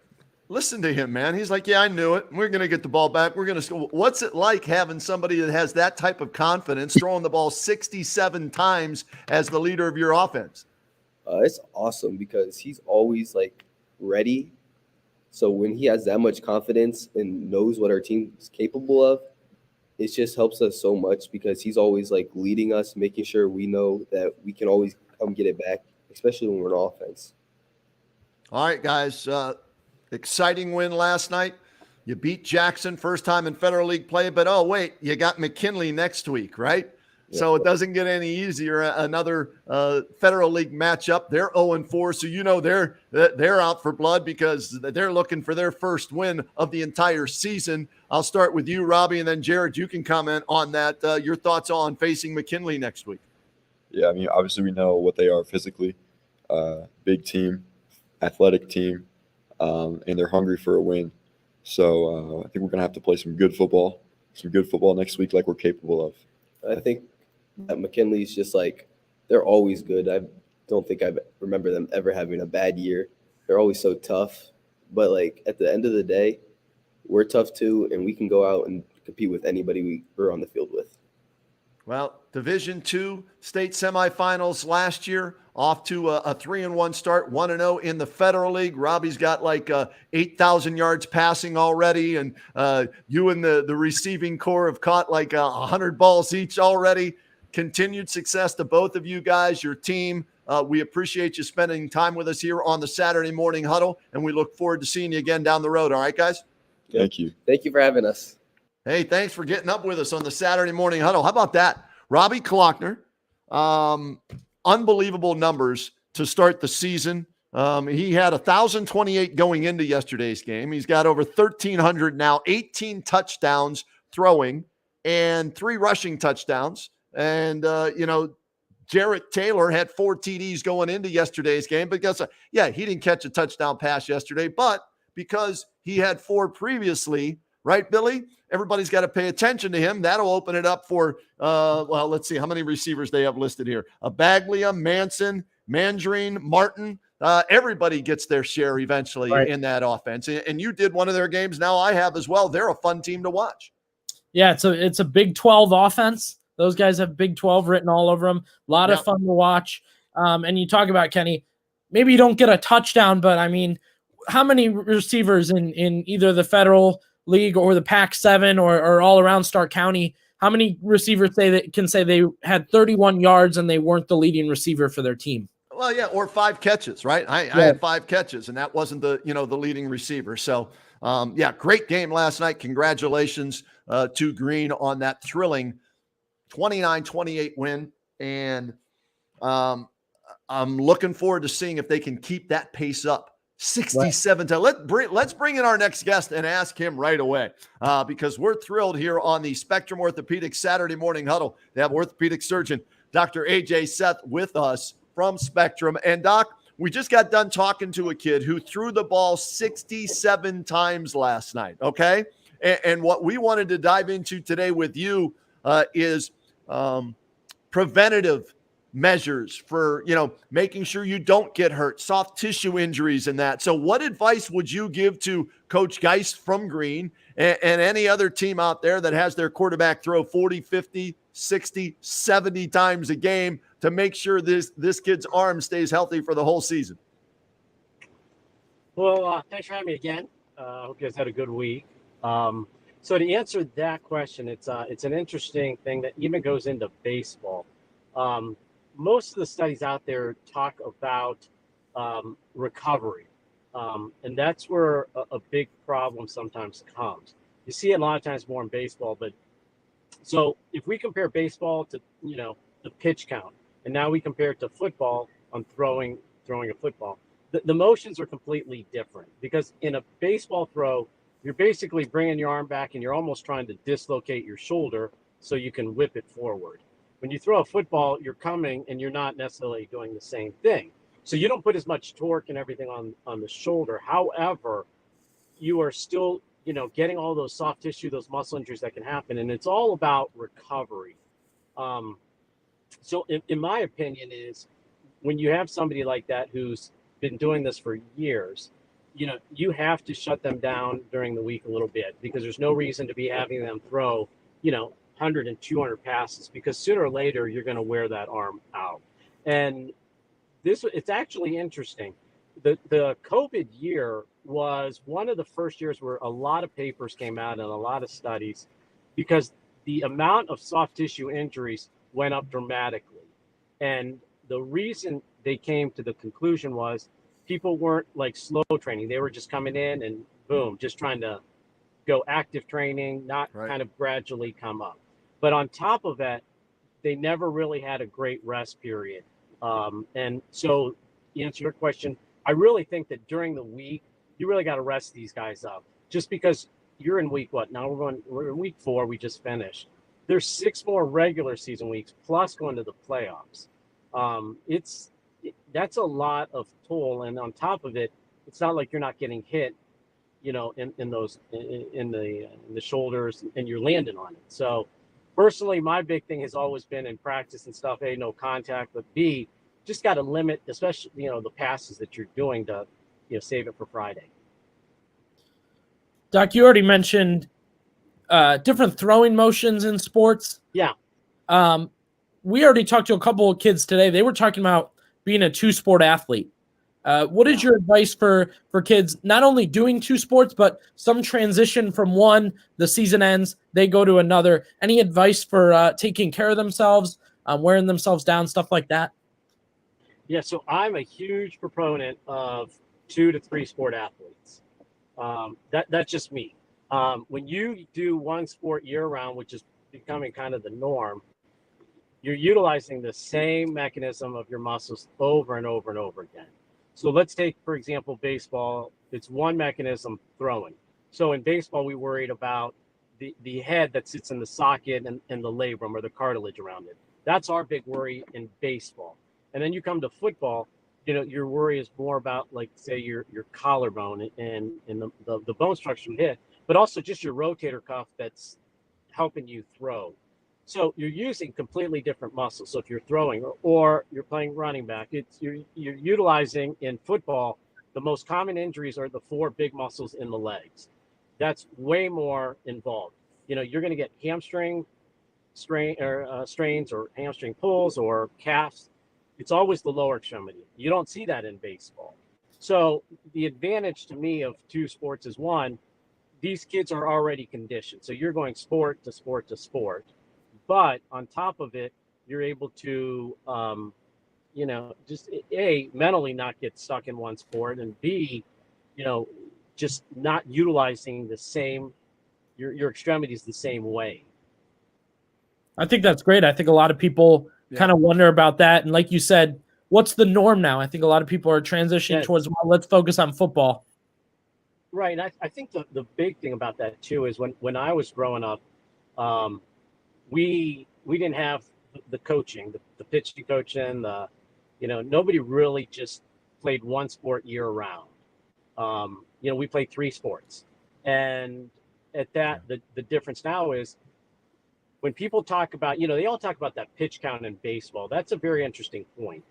listen to him, man. He's like, yeah, I knew it. We're going to get the ball back. We're going to score. What's it like having somebody that has that type of confidence throwing the ball 67 times as the leader of your offense? It's awesome because he's always ready. So when he has that much confidence and knows what our team is capable of, it just helps us so much because he's always leading us, making sure we know that we can always come get it back, especially when we're on offense. All right, guys. Exciting win last night. You beat Jackson first time in Federal League play, but oh wait, you got McKinley next week, right? Yeah. So it doesn't get any easier. Another Federal League matchup. They're 0-4, so they're out for blood because they're looking for their first win of the entire season. I'll start with you, Robbie, and then Jared, you can comment on that. Your thoughts on facing McKinley next week? Yeah, I mean, obviously we know what they are physically. Big team, athletic team. And they're hungry for a win. So I think we're going to have to play some good football next week like we're capable of. I think that McKinley's just they're always good. I don't think I remember them ever having a bad year. They're always so tough. But at the end of the day, we're tough too, and we can go out and compete with anybody we're on the field with. Well, Division II state semifinals last year, off to a 3-1 start, 1-0 in the Federal League. Robbie's got 8,000 yards passing already, and you and the receiving corps have caught 100 balls each already. Continued success to both of you guys, your team. We appreciate you spending time with us here on the Saturday morning huddle, and we look forward to seeing you again down the road. All right, guys? Thank you. Thank you for having us. Hey, thanks for getting up with us on the Saturday morning huddle. How about that? Robbie Klockner, unbelievable numbers to start the season. He had 1,028 going into yesterday's game. He's got over 1,300 now, 18 touchdowns throwing and 3 rushing touchdowns. And, Jarrett Taylor had 4 TDs going into yesterday's game because, he didn't catch a touchdown pass yesterday, but because he had 4 previously, right, Billy? Everybody's got to pay attention to him. That'll open it up for, let's see how many receivers they have listed here. Baglia, Manson, Mandrine, Martin. Everybody gets their share eventually in that offense. And you did one of their games. Now I have as well. They're a fun team to watch. Yeah, it's a Big 12 offense. Those guys have Big 12 written all over them. A lot of fun to watch. And you talk about, Kenny, maybe you don't get a touchdown, but I mean, how many receivers in either the Federal League or the Pac-7 or all around Stark County, how many receivers can say they had 31 yards and they weren't the leading receiver for their team? Well, yeah, or 5 catches, right? I had 5 catches, and that wasn't the leading receiver. So, great game last night. Congratulations to Green on that thrilling 29-28 win. And I'm looking forward to seeing if they can keep that pace up. 67 times. Let's bring in our next guest and ask him right away because we're thrilled here on the Spectrum Orthopedics Saturday morning huddle to have orthopedic surgeon Dr. AJ Seth with us from Spectrum. And Doc, we just got done talking to a kid who threw the ball 67 times last night, okay? And what we wanted to dive into today with you is preventative measures for, making sure you don't get hurt, soft tissue injuries and that. So what advice would you give to Coach Geist from Green and any other team out there that has their quarterback throw 40, 50, 60, 70 times a game to make sure this kid's arm stays healthy for the whole season? Well, thanks for having me again. I hope you guys had a good week. So to answer that question, it's an interesting thing that even goes into baseball. Most of the studies out there talk about recovery, and that's where a big problem sometimes comes. You see it a lot of times more in baseball, but so if we compare baseball to the pitch count, and now we compare it to football on throwing a football, the motions are completely different because in a baseball throw, you're basically bringing your arm back and you're almost trying to dislocate your shoulder so you can whip it forward. When you throw a football, you're coming and you're not necessarily doing the same thing. So you don't put as much torque and everything on the shoulder. However, you are still, getting all those soft tissue, those muscle injuries that can happen. And it's all about recovery. So in my opinion is when you have somebody like that who's been doing this for years, you have to shut them down during the week a little bit because there's no reason to be having them throw, 100 and 200 passes because sooner or later you're going to wear that arm out. And it's actually interesting. The COVID year was one of the first years where a lot of papers came out and a lot of studies because the amount of soft tissue injuries went up dramatically. And the reason they came to the conclusion was people weren't like slow training. They were just coming in and boom, just trying to go active training, not kind of gradually come up. But on top of that, they never really had a great rest period. And so to answer your question, I really think that during the week, you really got to rest these guys up just because you're in week what? Now we're in week 4. We just finished. There's 6 more regular season weeks plus going to the playoffs. That's a lot of toll. And on top of it, it's not like you're not getting hit, in the shoulders and you're landing on it. So personally, my big thing has always been in practice and stuff, A, no contact, but B, just got to limit, especially, the passes that you're doing to, save it for Friday. Doc, you already mentioned different throwing motions in sports. Yeah. We already talked to a couple of kids today. They were talking about being a 2-sport athlete. What is your advice for kids not only doing 2 sports, but some transition from one, the season ends, they go to another? Any advice for taking care of themselves, wearing themselves down, stuff like that? Yeah, so I'm a huge proponent of 2 to 3 sport athletes. That's just me. When you do one sport year round, which is becoming kind of the norm, you're utilizing the same mechanism of your muscles over and over and over again. So let's take, for example, baseball. It's one mechanism, throwing. So in baseball, we worried about the head that sits in the socket and the labrum or the cartilage around it. That's our big worry in baseball. And then you come to football, your worry is more about, like, say, your collarbone and the bone structure hit, but also just your rotator cuff that's helping you throw. So you're using completely different muscles. So if you're throwing or you're playing running back, you're utilizing in football, the most common injuries are the 4 big muscles in the legs. That's way more involved. You're going to get hamstring strains or hamstring pulls or calves. It's always the lower extremity. You don't see that in baseball. So the advantage to me of 2 sports is, one, these kids are already conditioned. So you're going sport to sport to sport. But on top of it, you're able to, just A, mentally not get stuck in one sport, and B, just not utilizing the same, your extremities the same way. I think that's great. I think a lot of people kind of wonder about that. And like you said, what's the norm now? I think a lot of people are transitioning towards, well, let's focus on football. Right. And I think the big thing about that, too, is when I was growing up, we didn't have the coaching, the pitching coaching, nobody really just played one sport year round. We played 3 sports. And at that, the difference now is when people talk about, they all talk about that pitch count in baseball. That's a very interesting point.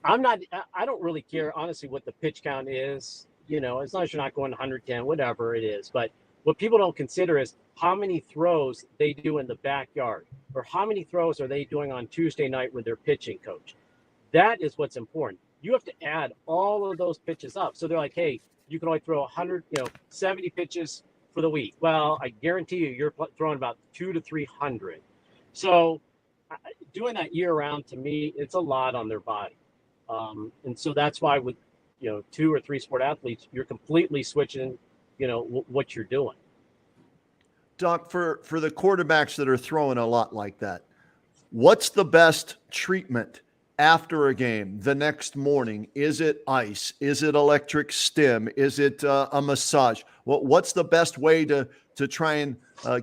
I don't really care, honestly, what the pitch count is, as long as you're not going 110, whatever it is. But what people don't consider is how many throws they do in the backyard, or how many throws are they doing on Tuesday night with their pitching coach. That is what's important. You have to add all of those pitches up. So they're like, hey, you can only throw 100, 70 pitches for the week. Well, I guarantee you're throwing about 200 to 300. So doing that year round, to me, it's a lot on their body. And so that's why with, 2 or 3 sport athletes, you're completely switching, what you're doing. Doc, for the quarterbacks that are throwing a lot like that, what's the best treatment after a game the next morning? Is it ice? Is it electric stim? Is it a massage? What's the best way to try and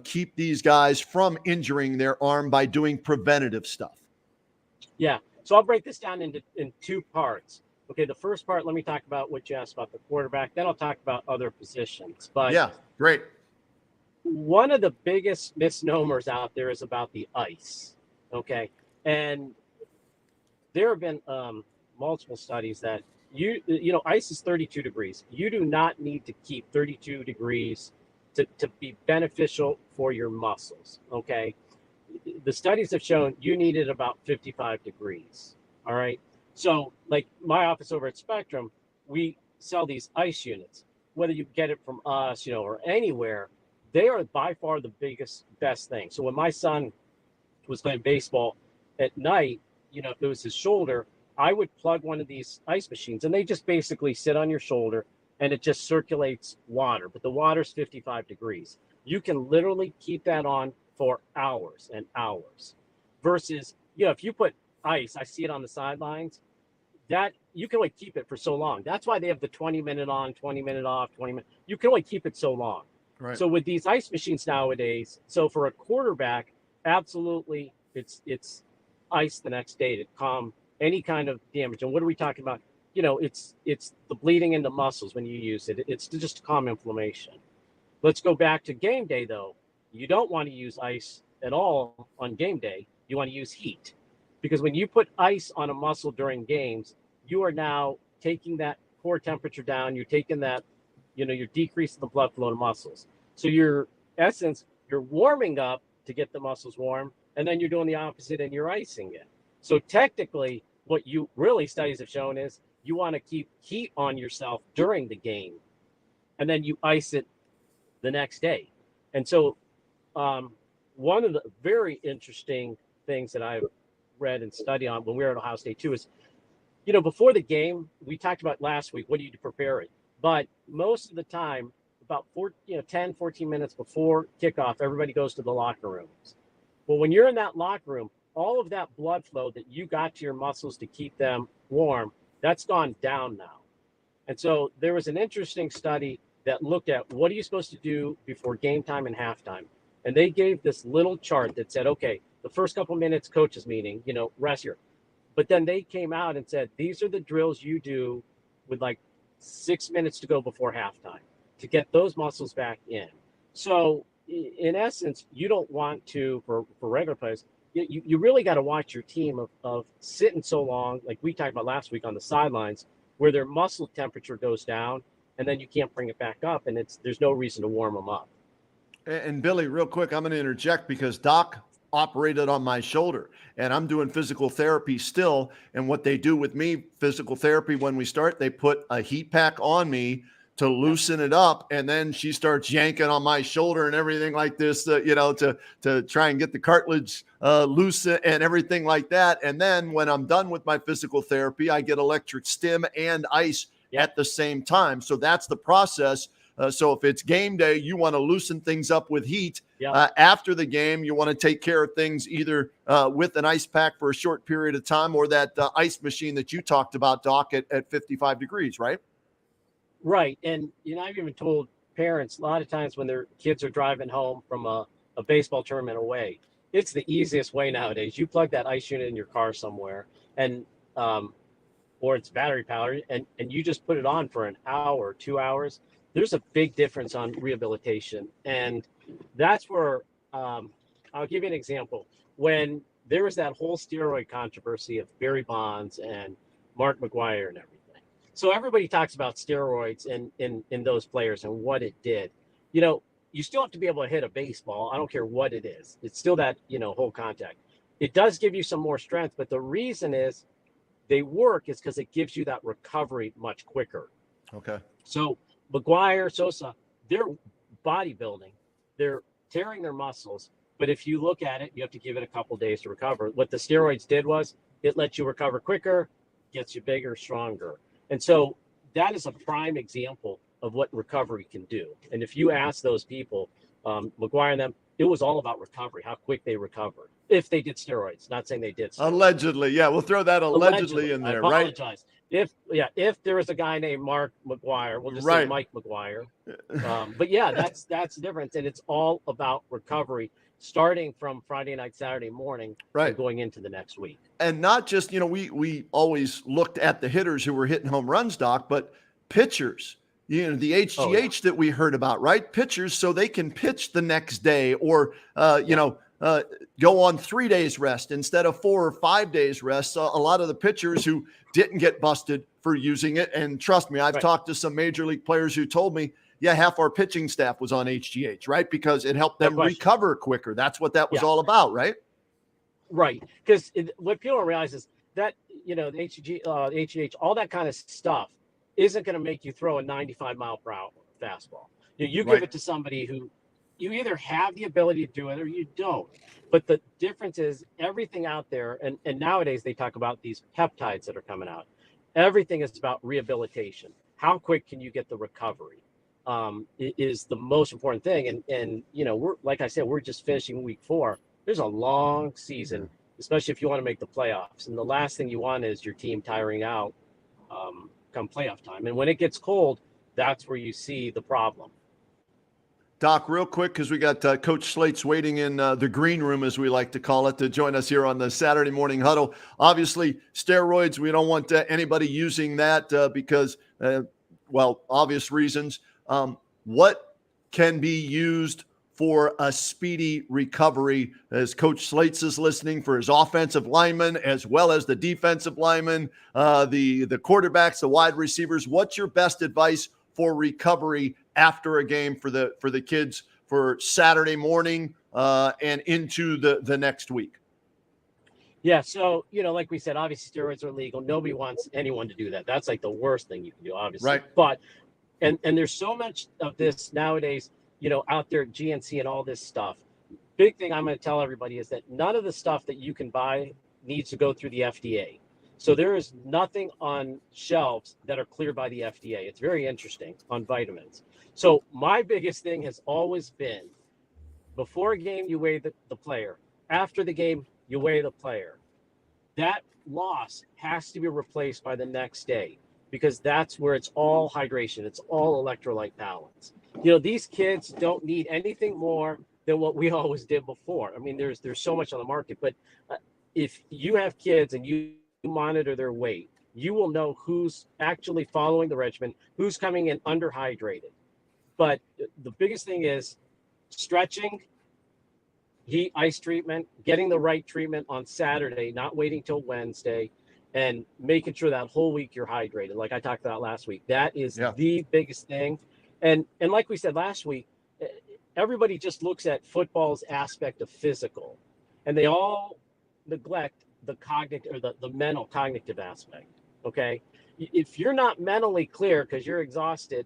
keep these guys from injuring their arm by doing preventative stuff? Yeah. So I'll break this down in 2 parts. Okay, the first part, let me talk about what you asked about the quarterback. Then I'll talk about other positions. But yeah, great. One of the biggest misnomers out there is about the ice. Okay, and there have been multiple studies that ice is 32 degrees. You do not need to keep 32 degrees to be beneficial for your muscles. Okay, the studies have shown you need it about 55 degrees. All right. So, like my office over at Spectrum, we sell these ice units. Whether you get it from us, or anywhere, they are by far the best thing. So when my son was playing baseball at night, if it was his shoulder, I would plug one of these ice machines, and they just basically sit on your shoulder, and it just circulates water. But the water's 55 degrees. You can literally keep that on for hours and hours. Versus, if you put ice, I see it on the sidelines, that you can only keep it for so long. That's why they have the 20-minute on, 20-minute off, 20-minute. You can only keep it so long. Right. So with these ice machines nowadays, so for a quarterback, absolutely, it's ice the next day to calm any kind of damage. And what are we talking about? It's the bleeding in the muscles when you use it. It's just to calm inflammation. Let's go back to game day, though. You don't want to use ice at all on game day. You want to use heat. Because when you put ice on a muscle during games, you are now taking that core temperature down. You're taking that, you're decreasing the blood flow to muscles. So you're warming up to get the muscles warm, and then you're doing the opposite and you're icing it. So technically, what studies have shown is you want to keep heat on yourself during the game, and then you ice it the next day. And so one of the very interesting things that I've read and studied on when we were at Ohio State too is, before the game, we talked about last week, what do you do to prepare it? But most of the time, about 10, 14 minutes before kickoff, everybody goes to the locker rooms. Well, when you're in that locker room, all of that blood flow that you got to your muscles to keep them warm, that's gone down now. And so there was an interesting study that looked at what are you supposed to do before game time and halftime. And they gave this little chart that said, okay, the first couple minutes coaches meeting, rest here. But then they came out and said, these are the drills you do with like 6 minutes to go before halftime to get those muscles back in. So in essence, you don't want to, for regular players, you really got to watch your team of sitting so long, like we talked about last week on the sidelines, where their muscle temperature goes down and then you can't bring it back up, and there's no reason to warm them up. And Billy, real quick, I'm going to interject because Doc operated on my shoulder and I'm doing physical therapy still. And what they do with me, physical therapy, when we start, they put a heat pack on me to loosen it up. And then she starts yanking on my shoulder and everything like this, to try and get the cartilage loose and everything like that. And then when I'm done with my physical therapy, I get electric stim and ice at the same time. So that's the process. So if it's game day, you want to loosen things up with heat. After the game, you want to take care of things either with an ice pack for a short period of time or that ice machine that you talked about, Doc, at 55 degrees, right? Right. And, I've even told parents a lot of times when their kids are driving home from a baseball tournament away, it's the easiest way nowadays. You plug that ice unit in your car somewhere and, or it's battery powered and you just put it on for an hour, 2 hours. There's a big difference on rehabilitation. And that's where I'll give you an example. When there was that whole steroid controversy of Barry Bonds and Mark McGwire and everything. So everybody talks about steroids in those players and what it did. You still have to be able to hit a baseball. I don't care what it is. It's still that, whole contact. It does give you some more strength, but the reason is they work is because it gives you that recovery much quicker. Okay. So McGwire, Sosa, they're bodybuilding. They're tearing their muscles. But if you look at it, you have to give it a couple days to recover. What the steroids did was it lets you recover quicker, gets you bigger, stronger. And so that is a prime example of what recovery can do. And if you ask those people, McGwire and them, it was all about recovery, how quick they recovered. If they did steroids, not saying they did steroids. Allegedly. Yeah, we'll throw that allegedly in there, I right? apologize. If there was a guy named Mark McGwire, we'll just say Mike McGwire. But yeah, that's the difference. And it's all about recovery, starting from Friday night, Saturday morning, and going into the next week. And not just, we always looked at the hitters who were hitting home runs, Doc, but pitchers, the HGH that we heard about, right? Pitchers, so they can pitch the next day or, go on 3 days rest instead of 4 or 5 days rest. A lot of the pitchers who didn't get busted for using it. And trust me, I've talked to some major league players who told me, half our pitching staff was on HGH, right? Because it helped them recover quicker. That's what that was all about, right? Right. Because what people don't realize is that, the HGH, all that kind of stuff isn't going to make you throw a 95-mile-per-hour fastball. You give it to somebody who you either have the ability to do it or you don't. But the difference is everything out there, and nowadays they talk about these peptides that are coming out. Everything is about rehabilitation. How quick can you get the recovery? Is the most important thing. And we're, like I said, we're just finishing week 4. There's a long season, especially if you want to make the playoffs. And the last thing you want is your team tiring out come playoff time. And when it gets cold, that's where you see the problem. Doc, real quick, because we got Coach Slates waiting in the green room, as we like to call it, to join us here on the Saturday morning huddle. Obviously, steroids, we don't want anybody using that because, obvious reasons. What can be used for a speedy recovery as Coach Slates is listening for his offensive linemen as well as the defensive linemen, the quarterbacks, the wide receivers? What's your best advice for recovery after a game for the kids for Saturday morning and into the next week? Yeah, so, like we said, obviously steroids are legal. Nobody wants anyone to do that. That's like the worst thing you can do, obviously. Right. But, and there's so much of this nowadays, out there, GNC and all this stuff. Big thing I'm going to tell everybody is that none of the stuff that you can buy needs to go through the FDA. So there is nothing on shelves that are cleared by the FDA. It's very interesting on vitamins. So my biggest thing has always been, before a game, you weigh the player. After the game, you weigh the player. That loss has to be replaced by the next day, because that's where it's all hydration. It's all electrolyte balance. These kids don't need anything more than what we always did before. I mean, there's so much on the market, but if you have kids and you monitor their weight, you will know who's actually following the regimen, who's coming in underhydrated. But the biggest thing is stretching, heat, ice treatment, getting the right treatment on Saturday, not waiting till Wednesday, and making sure that whole week you're hydrated. Like I talked about last week, that is the biggest thing. And like we said last week, everybody just looks at football's aspect of physical, and they all neglect the cognitive, or the mental cognitive aspect. Okay. If you're not mentally clear because you're exhausted,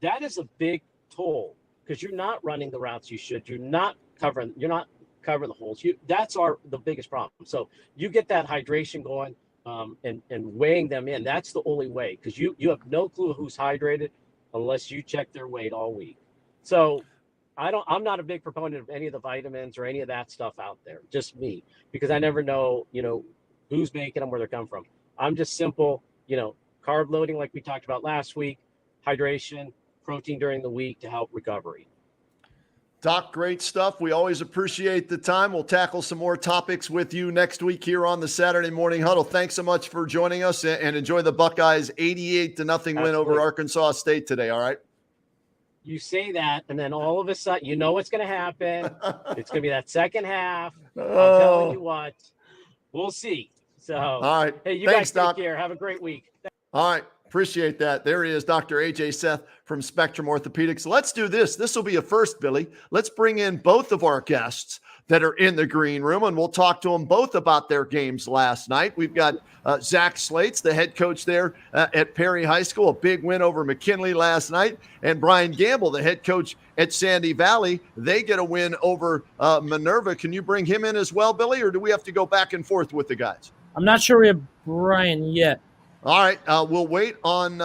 that is a big toll, because you're not running the routes you should. You're not covering the holes. That's the biggest problem. So you get that hydration going, and weighing them in. That's the only way, because you have no clue who's hydrated unless you check their weight all week. So I'm not a big proponent of any of the vitamins or any of that stuff out there, just me, because I never know, who's making them, where they're coming from. I'm just simple, carb loading, like we talked about last week, hydration, protein during the week to help recovery. Doc, great stuff. We always appreciate the time. We'll tackle some more topics with you next week here on the Saturday Morning Huddle. Thanks so much for joining us, and enjoy the Buckeyes 88-0 win over Arkansas State today. All right. You say that, and then all of a sudden, you know what's going to happen. It's going to be that second half. I'm telling you what. We'll see. So, all right. Hey, you Thanks, guys Doc. take care. Have a great week. All right. Appreciate that. There he is, Dr. A.J. Seth from Spectrum Orthopedics. Let's do this. This will be a first, Billy. Let's bring in both of our guests that are in the green room, and we'll talk to them both about their games last night. We've got Zach Slates, the head coach there at Perry High School, a big win over McKinley last night, and Brian Gamble, the head coach at Sandy Valley. They get a win over Minerva. Can you bring him in as well, Billy, or do we have to go back and forth with the guys? I'm not sure we have Brian yet. All right, we'll wait on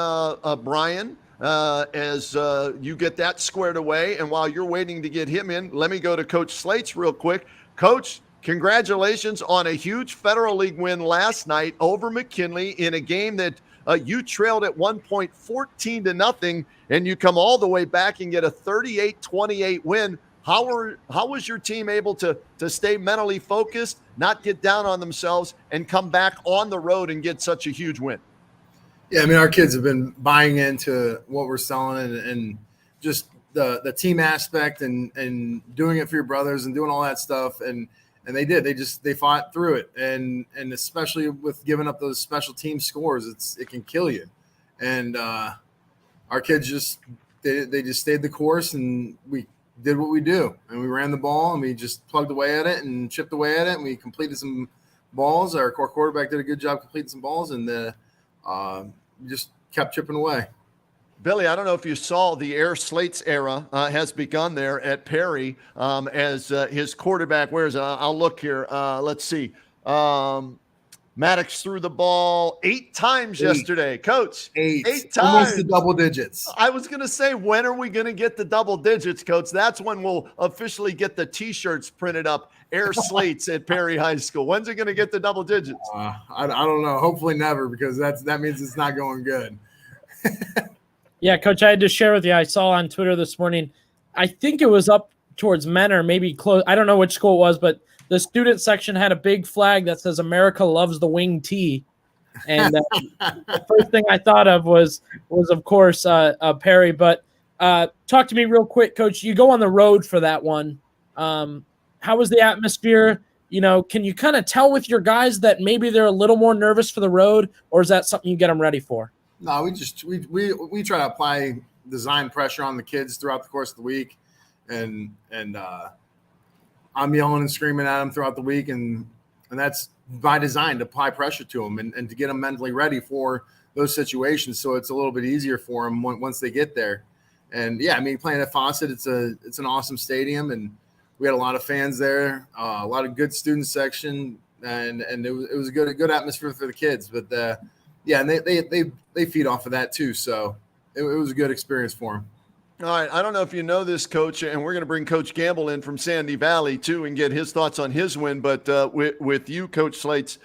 Brian as you get that squared away. And while you're waiting to get him in, let me go to Coach Slates real quick. Coach, congratulations on a huge Federal League win last night over McKinley in a game that you trailed at one point 14-0, and you come all the way back and get a 38-28 win. How was your team able to stay mentally focused, not get down on themselves, and come back on the road and get such a huge win? Yeah, I mean, our kids have been buying into what we're selling, and just the team aspect and doing it for your brothers and doing all that stuff. And they did. They fought through it. And especially with giving up those special team scores, it can kill you. And our kids just stayed the course, and we did what we do. And we ran the ball, and we just plugged away at it and chipped away at it, and we completed some balls. Our core quarterback did a good job completing some balls, and just kept chipping away. Billy, I don't know if you saw the Air Slates era has begun there at Perry as his quarterback. I'll look here. Let's see. Maddox threw the ball 8 times yesterday. Coach, 8 times. Almost the double digits. I was going to say, when are we going to get the double digits, Coach? That's when we'll officially get the T-shirts printed up, Air Slates at Perry High School. When's it going to get the double digits? I don't know. Hopefully never, because that means it's not going good. Yeah, Coach, I had to share with you. I saw on Twitter this morning, I think it was up towards men or maybe close. I don't know which school it was, but the student section had a big flag that says America loves the wing tee. And the first thing I thought of was of course, Perry. But talk to me real quick, Coach. You go on the road for that one. How was the atmosphere? Can you kind of tell with your guys that maybe they're a little more nervous for the road, or is that something you get them ready for? No, we try to apply design pressure on the kids throughout the course of the week, and I'm yelling and screaming at them throughout the week, and that's by design, to apply pressure to them and to get them mentally ready for those situations, so it's a little bit easier for them once they get there. And yeah, I mean, playing at Fawcett, it's an awesome stadium, and we had a lot of fans there, a lot of good student section, and it was a good atmosphere for the kids. But yeah, and they feed off of that too. So it was a good experience for them. All right. I don't know if you know this, Coach, and we're going to bring Coach Gamble in from Sandy Valley, too, and get his thoughts on his win. But with you, Coach Slates,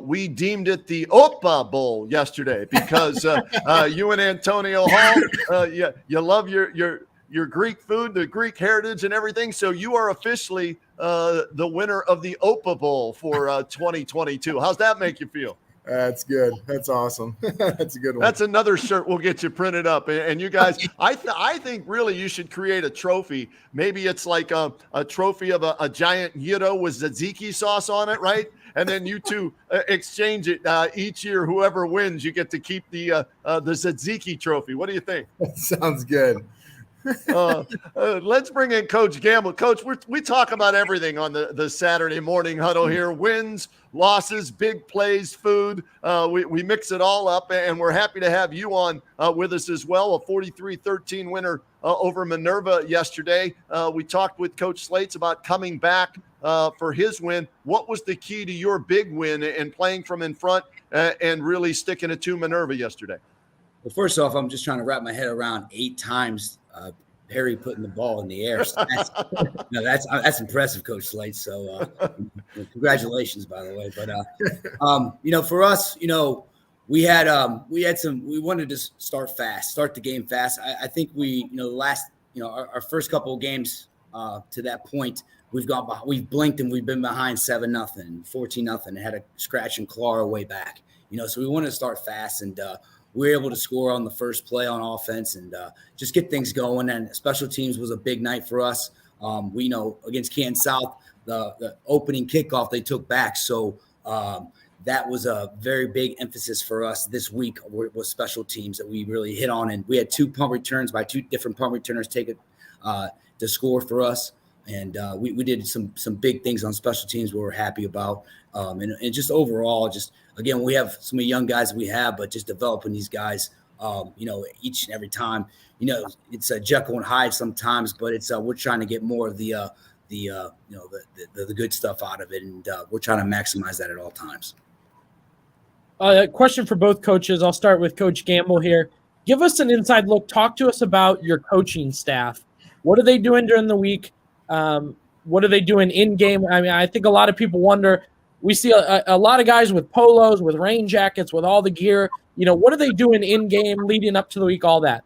we deemed it the Opa Bowl yesterday because you and Antonio Hall, you love your Greek food, the Greek heritage and everything. So you are officially the winner of the Opa Bowl for 2022. How's that make you feel? That's good. That's awesome. That's a good one. That's another shirt we'll get you printed up. And you guys, I think really you should create a trophy. Maybe it's like a trophy of a giant gyro with tzatziki sauce on it, right? And then you two exchange it each year. Whoever wins, you get to keep the tzatziki trophy. What do you think? That sounds good. Let's bring in Coach Gamble. Coach, we talk about everything on the Saturday morning huddle here. Wins, losses, big plays, food. We mix it all up, and we're happy to have you on with us as well. A 43-13 winner over Minerva yesterday. We talked with Coach Slates about coming back for his win. What was the key to your big win and playing from in front and really sticking it to Minerva yesterday? Well, first off, I'm just trying to wrap my head around 8 times Perry putting the ball in the air. So that's impressive, Coach Slate. So congratulations, by the way. But for us, we wanted to start the game fast. I think our first couple of games to that point, we've blinked and we've been behind 7-0, 14-0, and had to scratch and claw our way back. So we wanted to start fast, and we were able to score on the first play on offense and just get things going. And special teams was a big night for us. We know against Canton South, the opening kickoff they took back. So that was a very big emphasis for us this week with special teams that we really hit on. And we had 2 punt returns by 2 different punt returners take it to score for us. And we did some big things on special teams we were happy about. And just overall, again, we have so many young guys we have, but just developing these guys, each and every time, it's a Jekyll and Hyde sometimes, but it's we're trying to get more of the good stuff out of it, and we're trying to maximize that at all times. Question for both coaches. I'll start with Coach Gamble here. Give us an inside look. Talk to us about your coaching staff. What are they doing during the week? What are they doing in game? I mean, I think a lot of people wonder. We see a lot of guys with polos, with rain jackets, with all the gear. What are they doing in game, leading up to the week? All that.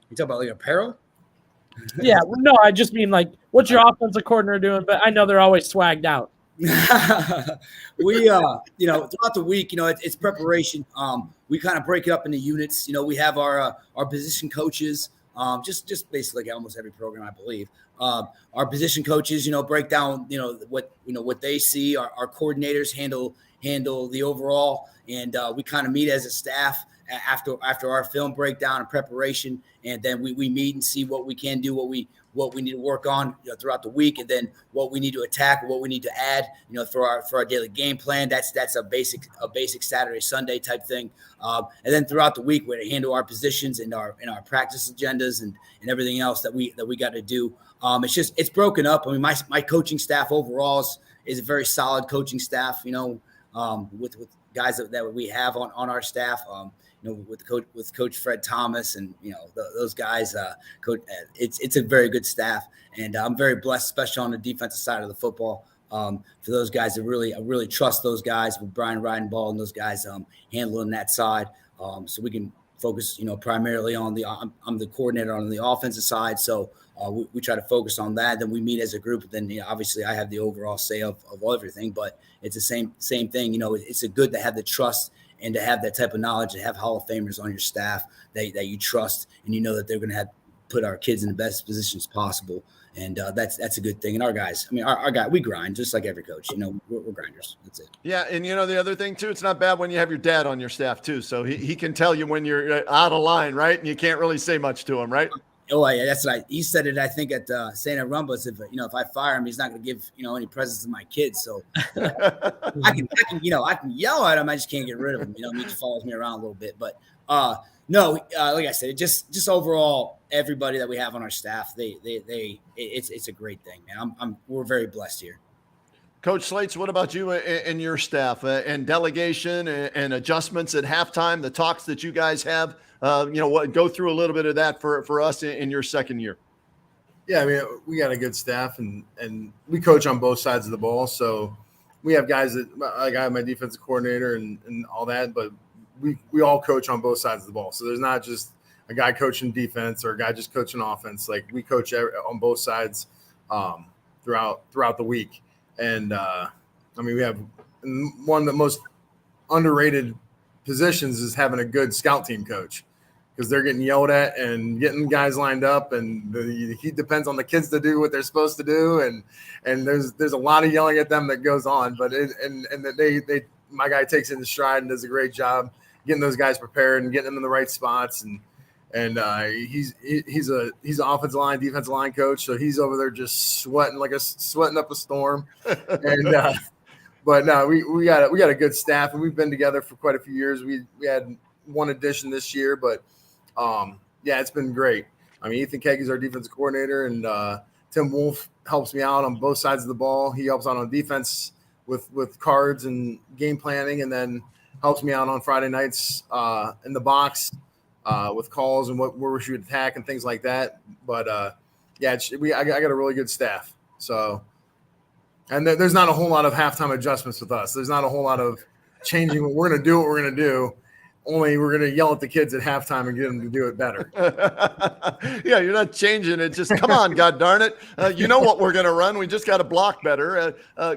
You talk about like apparel? Yeah, no, I just mean like what's your offensive coordinator doing? But I know they're always swagged out. We, throughout the week, it's preparation. We kind of break it up into units. We have our position coaches. Just basically like almost every program, I believe. Our position coaches, break down, what they see. Our coordinators handle the overall, and we kind of meet as a staff after our film breakdown and preparation, and then we meet and see what we can do, what we need to work on throughout the week, and then what we need to attack, what we need to add, for our daily game plan. That's a basic Saturday, Sunday type thing. And then throughout the week, we handle our positions and our practice agendas and everything else that we got to do. It's broken up. I mean, my coaching staff overall is a very solid coaching staff, with guys that we have on our staff, with Coach Fred Thomas and, those guys, it's a very good staff. And I'm very blessed, especially on the defensive side of the football, for those guys that I really trust those guys with Brian Ridenball and those guys handling that side. So we can focus, primarily on I'm the coordinator on the offensive side. So we try to focus on that. Then we meet as a group. Then obviously I have the overall say of everything, but it's the same thing. It's a good to have the trust and to have that type of knowledge, to have Hall of Famers on your staff that you trust, and that they're going to put our kids in the best positions possible. And that's a good thing. And our guys, our guy, we grind just like every coach. We're grinders. That's it. Yeah, and the other thing too, it's not bad when you have your dad on your staff too. So he can tell you when you're out of line, right? And you can't really say much to him, right? Oh yeah, that's right. He said it, I think, at Santa Rumbas. If I fire him, he's not going to give any presents to my kids. So I can yell at him. I just can't get rid of him. He just follows me around a little bit. But no, like I said, just overall, everybody that we have on our staff, it's a great thing, man. We're very blessed here. Coach Slates, what about you and your staff and delegation and adjustments at halftime, the talks that you guys have? Go through a little bit of that for us in your second year. Yeah, I mean, we got a good staff, and we coach on both sides of the ball. So we have guys that, like I have my defensive coordinator and all that, but we all coach on both sides of the ball. So there's not just a guy coaching defense or a guy just coaching offense. Like, we coach on both sides throughout the week. And I mean, we have one of the most underrated positions is having a good scout team coach, because they're getting yelled at and getting guys lined up, and he depends on the kids to do what they're supposed to do, and there's a lot of yelling at them that goes on, but my guy takes it in stride and does a great job getting those guys prepared and getting them in the right spots, and he's an offensive line, defensive line coach, so he's over there just sweating up a storm, and but no, we got a good staff, and we've been together for quite a few years. We had one addition this year, but yeah, it's been great. I mean, Ethan Keg is our defensive coordinator, and Tim Wolf helps me out on both sides of the ball. He helps out on defense with cards and game planning, and then helps me out on Friday nights in the box with calls and where we should attack and things like that. But yeah, I got a really good staff. So, and there's not a whole lot of halftime adjustments with us. There's not a whole lot of changing what we're going to do. Only we're going to yell at the kids at halftime and get them to do it better. Yeah, you're not changing it. Just come on, God darn it. You know what we're going to run. We just got to block better.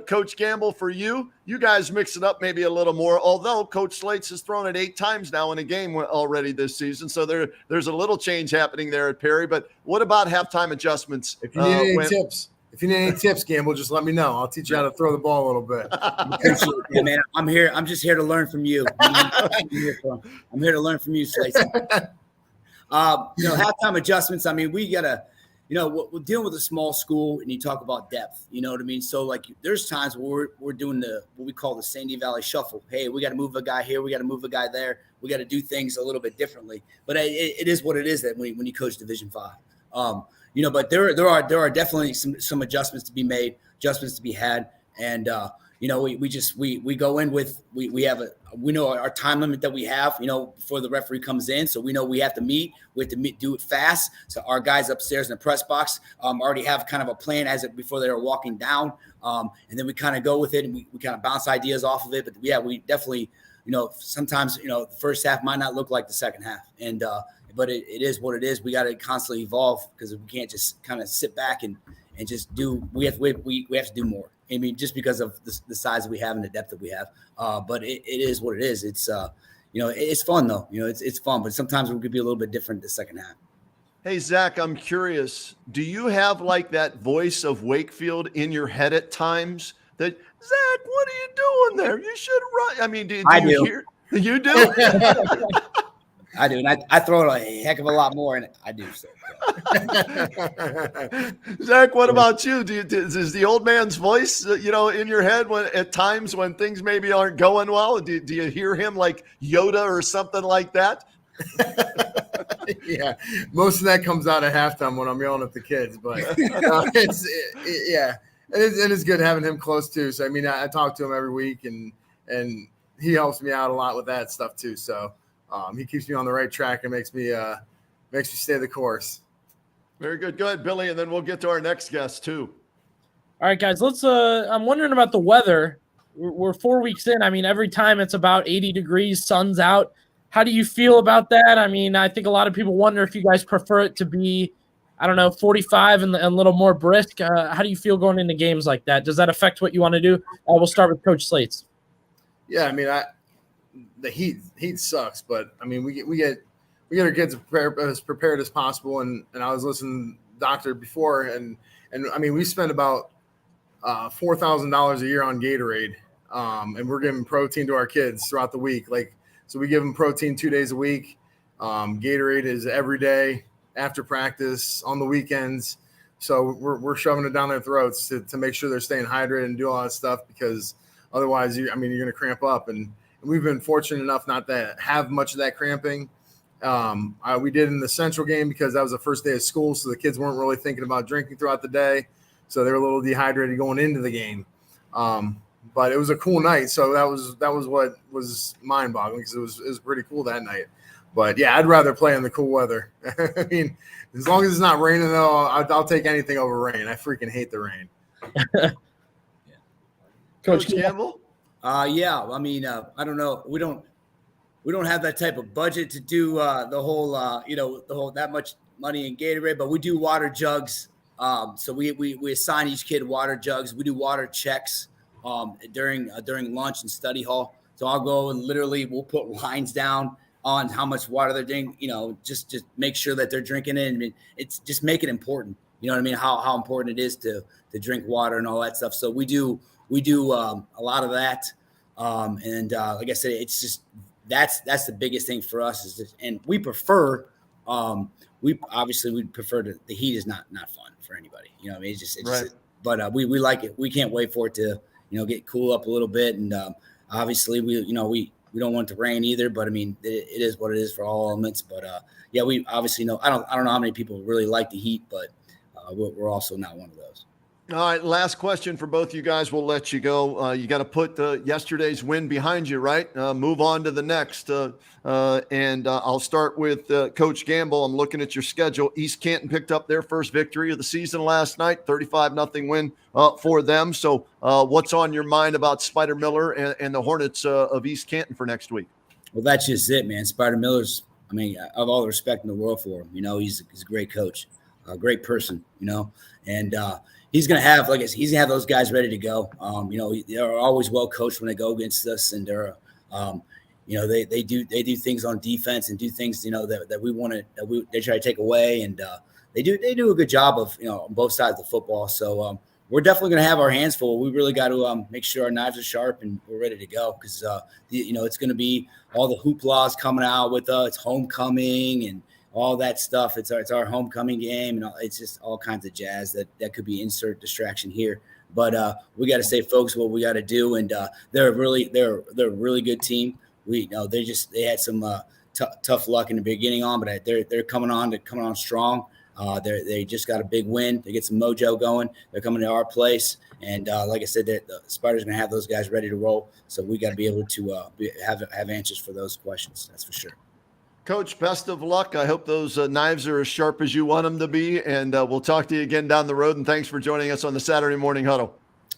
Coach Gamble, for you guys mix it up maybe a little more, although Coach Slates has thrown it 8 times now in a game already this season. So there's a little change happening there at Perry. But what about halftime adjustments? If you need any tips. If you need any tips, Gamble, just let me know. I'll teach you how to throw the ball a little bit. Yeah, man, I'm here. I'm just here to learn from you. I'm here to learn from you, Slates. Halftime adjustments. I mean, we gotta, we're dealing with a small school, and you talk about depth. You know what I mean? So, like, there's times where we're doing what we call the Sandy Valley Shuffle. Hey, we got to move a guy here. We got to move a guy there. We got to do things a little bit differently. But it is what it is that when you coach Division 5. But there are definitely some adjustments to be made, adjustments to be had, and we go in with we know our time limit that we have, before the referee comes in, so we know we have to meet, do it fast. So our guys upstairs in the press box already have kind of a plan before they are walking down, and then we kind of go with it, and we kind of bounce ideas off of it. But yeah, we definitely sometimes the first half might not look like the second half, and but it is what it is. We got to constantly evolve, because we can't just kind of sit back and just do. We have to do more. I mean, just because of the size that we have and the depth that we have. But it is what it is. It's it's fun though. It's fun, but sometimes we could be a little bit different the second half. Hey, Zach, I'm curious. Do you have like that voice of Wakefield in your head at times? That, Zach, what are you doing there? You should run. I mean, do you hear? You do. I do, and I throw it a heck of a lot more, and I do. So. Zach, what about you? Is the old man's voice, in your head at times when things maybe aren't going well? Do you hear him like Yoda or something like that? Yeah, most of that comes out at halftime when I'm yelling at the kids, but it's good having him close too. So I mean, I talk to him every week, and he helps me out a lot with that stuff too. So. He keeps me on the right track and makes me stay the course. Very good. Go ahead, Billy, and then we'll get to our next guest too. All right, guys. Let's. I'm wondering about the weather. We're 4 weeks in. I mean, every time it's about 80 degrees, sun's out. How do you feel about that? I mean, I think a lot of people wonder if you guys prefer it to be, 45 and a little more brisk. How do you feel going into games like that? Does that affect what you want to do? We'll start with Coach Slates. Yeah, I mean, the heat sucks, but I mean, we get our kids as prepared as possible. And I was listening to the doctor before, and I mean, we spend about $4,000 a year on Gatorade, and we're giving protein to our kids throughout the week. So we give them protein 2 days a week. Gatorade is every day after practice on the weekends. So we're shoving it down their throats to make sure they're staying hydrated and do all that stuff, because otherwise, you're going to cramp up. And we've been fortunate enough not to have much of that cramping. We did in the Central game because that was the first day of school, so the kids weren't really thinking about drinking throughout the day, so they were a little dehydrated going into the game. But it was a cool night, so that was what was mind-boggling, because it was pretty cool that night. But yeah, I'd rather play in the cool weather. I mean, as long as it's not raining, though, I'll take anything over rain. I freaking hate the rain. Coach Campbell? Yeah. I mean, I don't know. We don't have that type of budget to do the whole that much money in Gatorade, but we do water jugs. So we assign each kid water jugs. We do water checks during lunch and study hall. So I'll go and literally we'll put lines down on how much water they're drinking, just make sure that they're drinking it. I mean, it's just make it important. You know what I mean? How important it is to drink water and all that stuff. So we do a lot of that. And like I said, it's just, that's the biggest thing for us is just, and we prefer, we prefer the heat is not fun for anybody. You know what I mean? But we like it. We can't wait for it to, get cool up a little bit. And obviously we don't want it to rain either, but I mean, it is what it is for all elements. But yeah, we obviously know, I don't know how many people really like the heat, but we're also not one of those. All right, last question for both you guys. We'll let you go. You got to put yesterday's win behind you, right? Move on to the next. And I'll start with Coach Gamble. I'm looking at your schedule. East Canton picked up their first victory of the season last night, 35-0 win for them. So what's on your mind about Spider Miller and the Hornets of East Canton for next week? Well, that's just it, man. Spider Miller's, I mean, I have all the respect in the world for him. He's a great coach, a great person, and he's gonna have he's gonna have those guys ready to go. They're always well coached when they go against us, and they're, they do things on defense and do things that we want to they try to take away, and they do a good job of on both sides of the football. So we're definitely gonna have our hands full. We really got to make sure our knives are sharp and we're ready to go, because it's gonna be all the hooplas coming out with it's homecoming and all that stuff. It's our homecoming game, and it's just all kinds of jazz that could be insert distraction here. But we got to stay focused what we got to do, and they're a really good team. They had some tough luck in the beginning but they're coming on strong. They just got a big win. They get some mojo going. They're coming to our place, and like I said, the Spiders are gonna have those guys ready to roll. So we got to be able to have answers for those questions. That's for sure. Coach, best of luck. I hope those knives are as sharp as you want them to be, and we'll talk to you again down the road, and thanks for joining us on the Saturday Morning Huddle.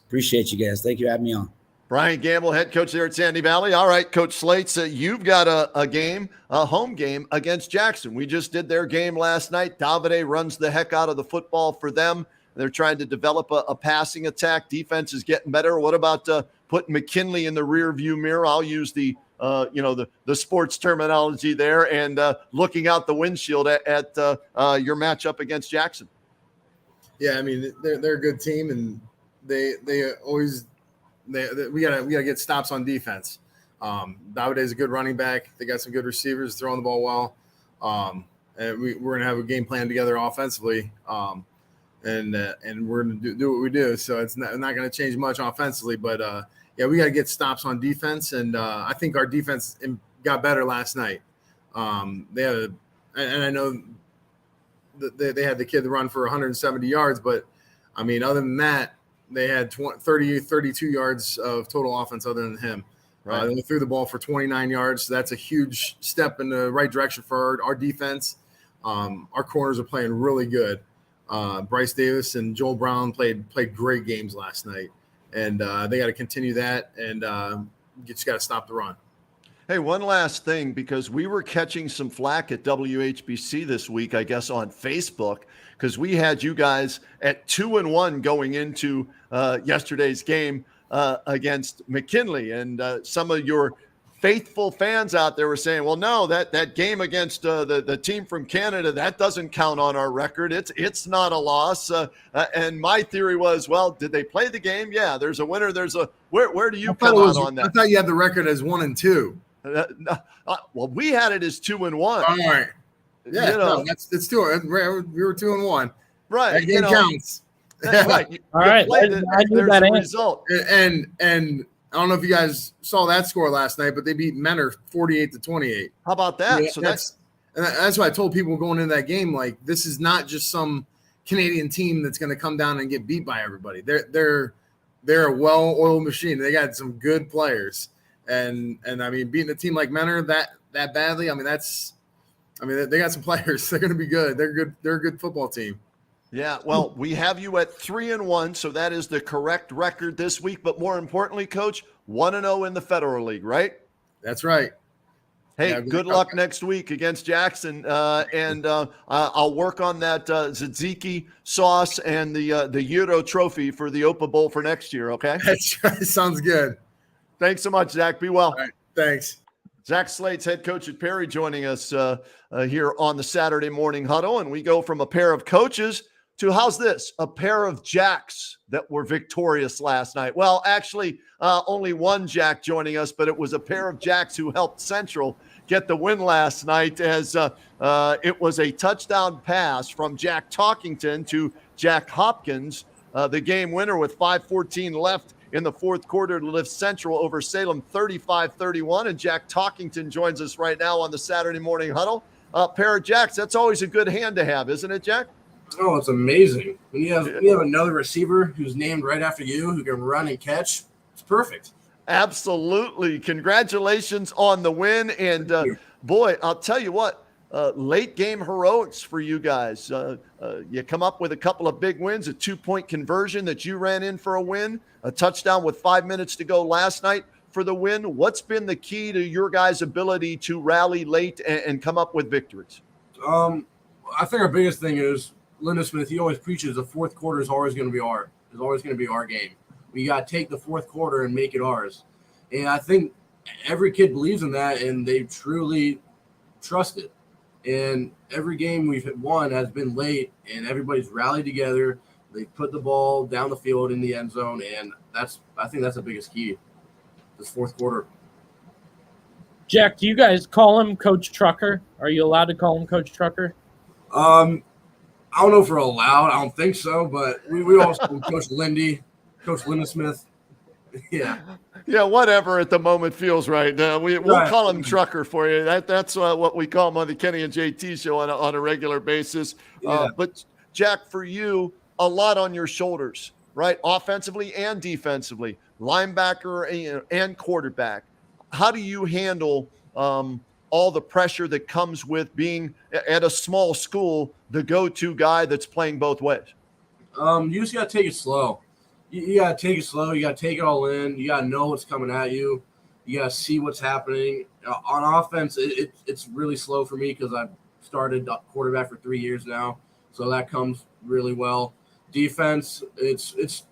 Appreciate you guys. Thank you for having me on. Brian Gamble, head coach there at Sandy Valley. All right, Coach Slates, you've got a home game against Jackson. We just did their game last night. Davide runs the heck out of the football for them. They're trying to develop a passing attack. Defense is getting better. What about putting McKinley in the rear view mirror? I'll use the sports terminology there, and looking out the windshield at your matchup against Jackson. Yeah, I mean, they're a good team, and they always we gotta get stops on defense. Davide's a good running back. They got some good receivers throwing the ball well. And we're gonna have a game plan together offensively. And we're gonna do what we do. So it's not gonna change much offensively, but yeah, we got to get stops on defense, and I think our defense got better last night. They had and I know that they had the kid run for 170 yards, but I mean, other than that, they had 32 yards of total offense other than him. Right. They threw the ball for 29 yards. So that's a huge step in the right direction for our defense. Our corners are playing really good. Bryce Davis and Joel Brown played great games last night. And they got to continue that, and just got to stop the run. Hey, one last thing, because we were catching some flack at WHBC this week, I guess, on Facebook, because we had you guys at 2-1 going into yesterday's game against McKinley. And some of your faithful fans out there were saying, well, no, that game against the team from Canada, that doesn't count on our record. It's not a loss. And my theory was, well, did they play the game? Yeah, there's a winner. Where do you come out on that? I thought you had the record as 1-2. Well, we had it as 2-1. All right. Yeah, it's 2. We were 2-1. Right. That game counts. Right. All right. There's a result. And I don't know if you guys saw that score last night, but they beat Menor 48-28. How about that? Yeah, so that's why I told people going into that game, like, this is not just some Canadian team that's going to come down and get beat by everybody. They're they're a well-oiled machine. They got some good players, and I mean, beating a team like Menor that badly, I mean, they got some players. They're going to be good. They're good. They're a good football team. Yeah, well, we have you at 3-1, so that is the correct record this week. But more importantly, Coach, 1-0 in the Federal League, right? That's right. Hey, Yeah, good luck next week against Jackson, and I'll work on that tzatziki sauce and the Euro trophy for the Opa Bowl for next year. Okay. That's right. Sounds good. Thanks so much, Zach. Be well. All right. Thanks. Zach Slate's head coach at Perry joining us here on the Saturday Morning Huddle, and we go from a pair of coaches to, how's this, a pair of Jacks that were victorious last night. Well, actually, only one Jack joining us, but it was a pair of Jacks who helped Central get the win last night, as it was a touchdown pass from Jack Talkington to Jack Hopkins, the game winner with 5:14 left in the fourth quarter to lift Central over Salem 35-31. And Jack Talkington joins us right now on the Saturday Morning Huddle. Pair of Jacks, that's always a good hand to have, isn't it, Jack? Oh, it's amazing. When you have another receiver who's named right after you who can run and catch, it's perfect. Absolutely. Congratulations on the win. And boy, I'll tell you what, late game heroics for you guys. You come up with a couple of big wins, a 2-point conversion that you ran in for a win, a touchdown with 5 minutes to go last night for the win. What's been the key to your guys' ability to rally late and come up with victories? I think our biggest thing is Linda Smith. He always preaches the fourth quarter is always going to be our game. We got to take the fourth quarter and make it ours. And I think every kid believes in that, and they truly trust it. And every game we've won has been late, and everybody's rallied together. They put the ball down the field in the end zone, and I think that's the biggest key, this fourth quarter. Jack, do you guys call him Coach Trucker? Are you allowed to call him Coach Trucker? I don't know if we're allowed. I don't think so, but we also Coach Lindy, Coach Linda Smith. Yeah. Yeah, whatever at the moment feels right. We'll call him Trucker for you. That's what we call him on the Kenny and JT show on a regular basis. Yeah. But, Jack, for you, a lot on your shoulders, right? Offensively and defensively, linebacker and quarterback. How do you handle all the pressure that comes with being at a small school, the go-to guy that's playing both ways? You just got to take it slow. You got to take it slow. You got to take it all in. You got to know what's coming at you. You got to see what's happening. On offense, it's really slow for me because I've started quarterback for 3 years now, so that comes really well. Defense, it's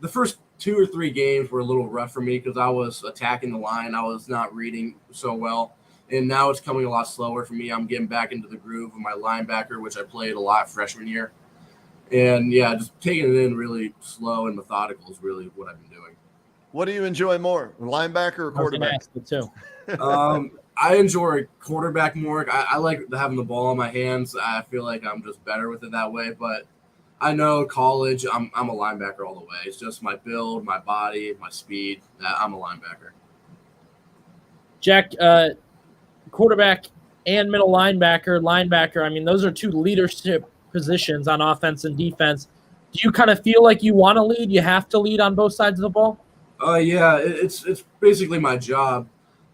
the first 2 or 3 games were a little rough for me because I was attacking the line. I was not reading so well. And now it's coming a lot slower for me. I'm getting back into the groove of my linebacker, which I played a lot freshman year. And, yeah, just taking it in really slow and methodical is really what I've been doing. What do you enjoy more, linebacker or quarterback? I enjoy quarterback more. I like having the ball in my hands. I feel like I'm just better with it that way. But I know college, I'm a linebacker all the way. It's just my build, my body, my speed. I'm a linebacker. Jack, quarterback and middle linebacker. I mean, those are 2 leadership positions on offense and defense. Do you kind of feel like you want to lead? You have to lead on both sides of the ball? Yeah, it's basically my job.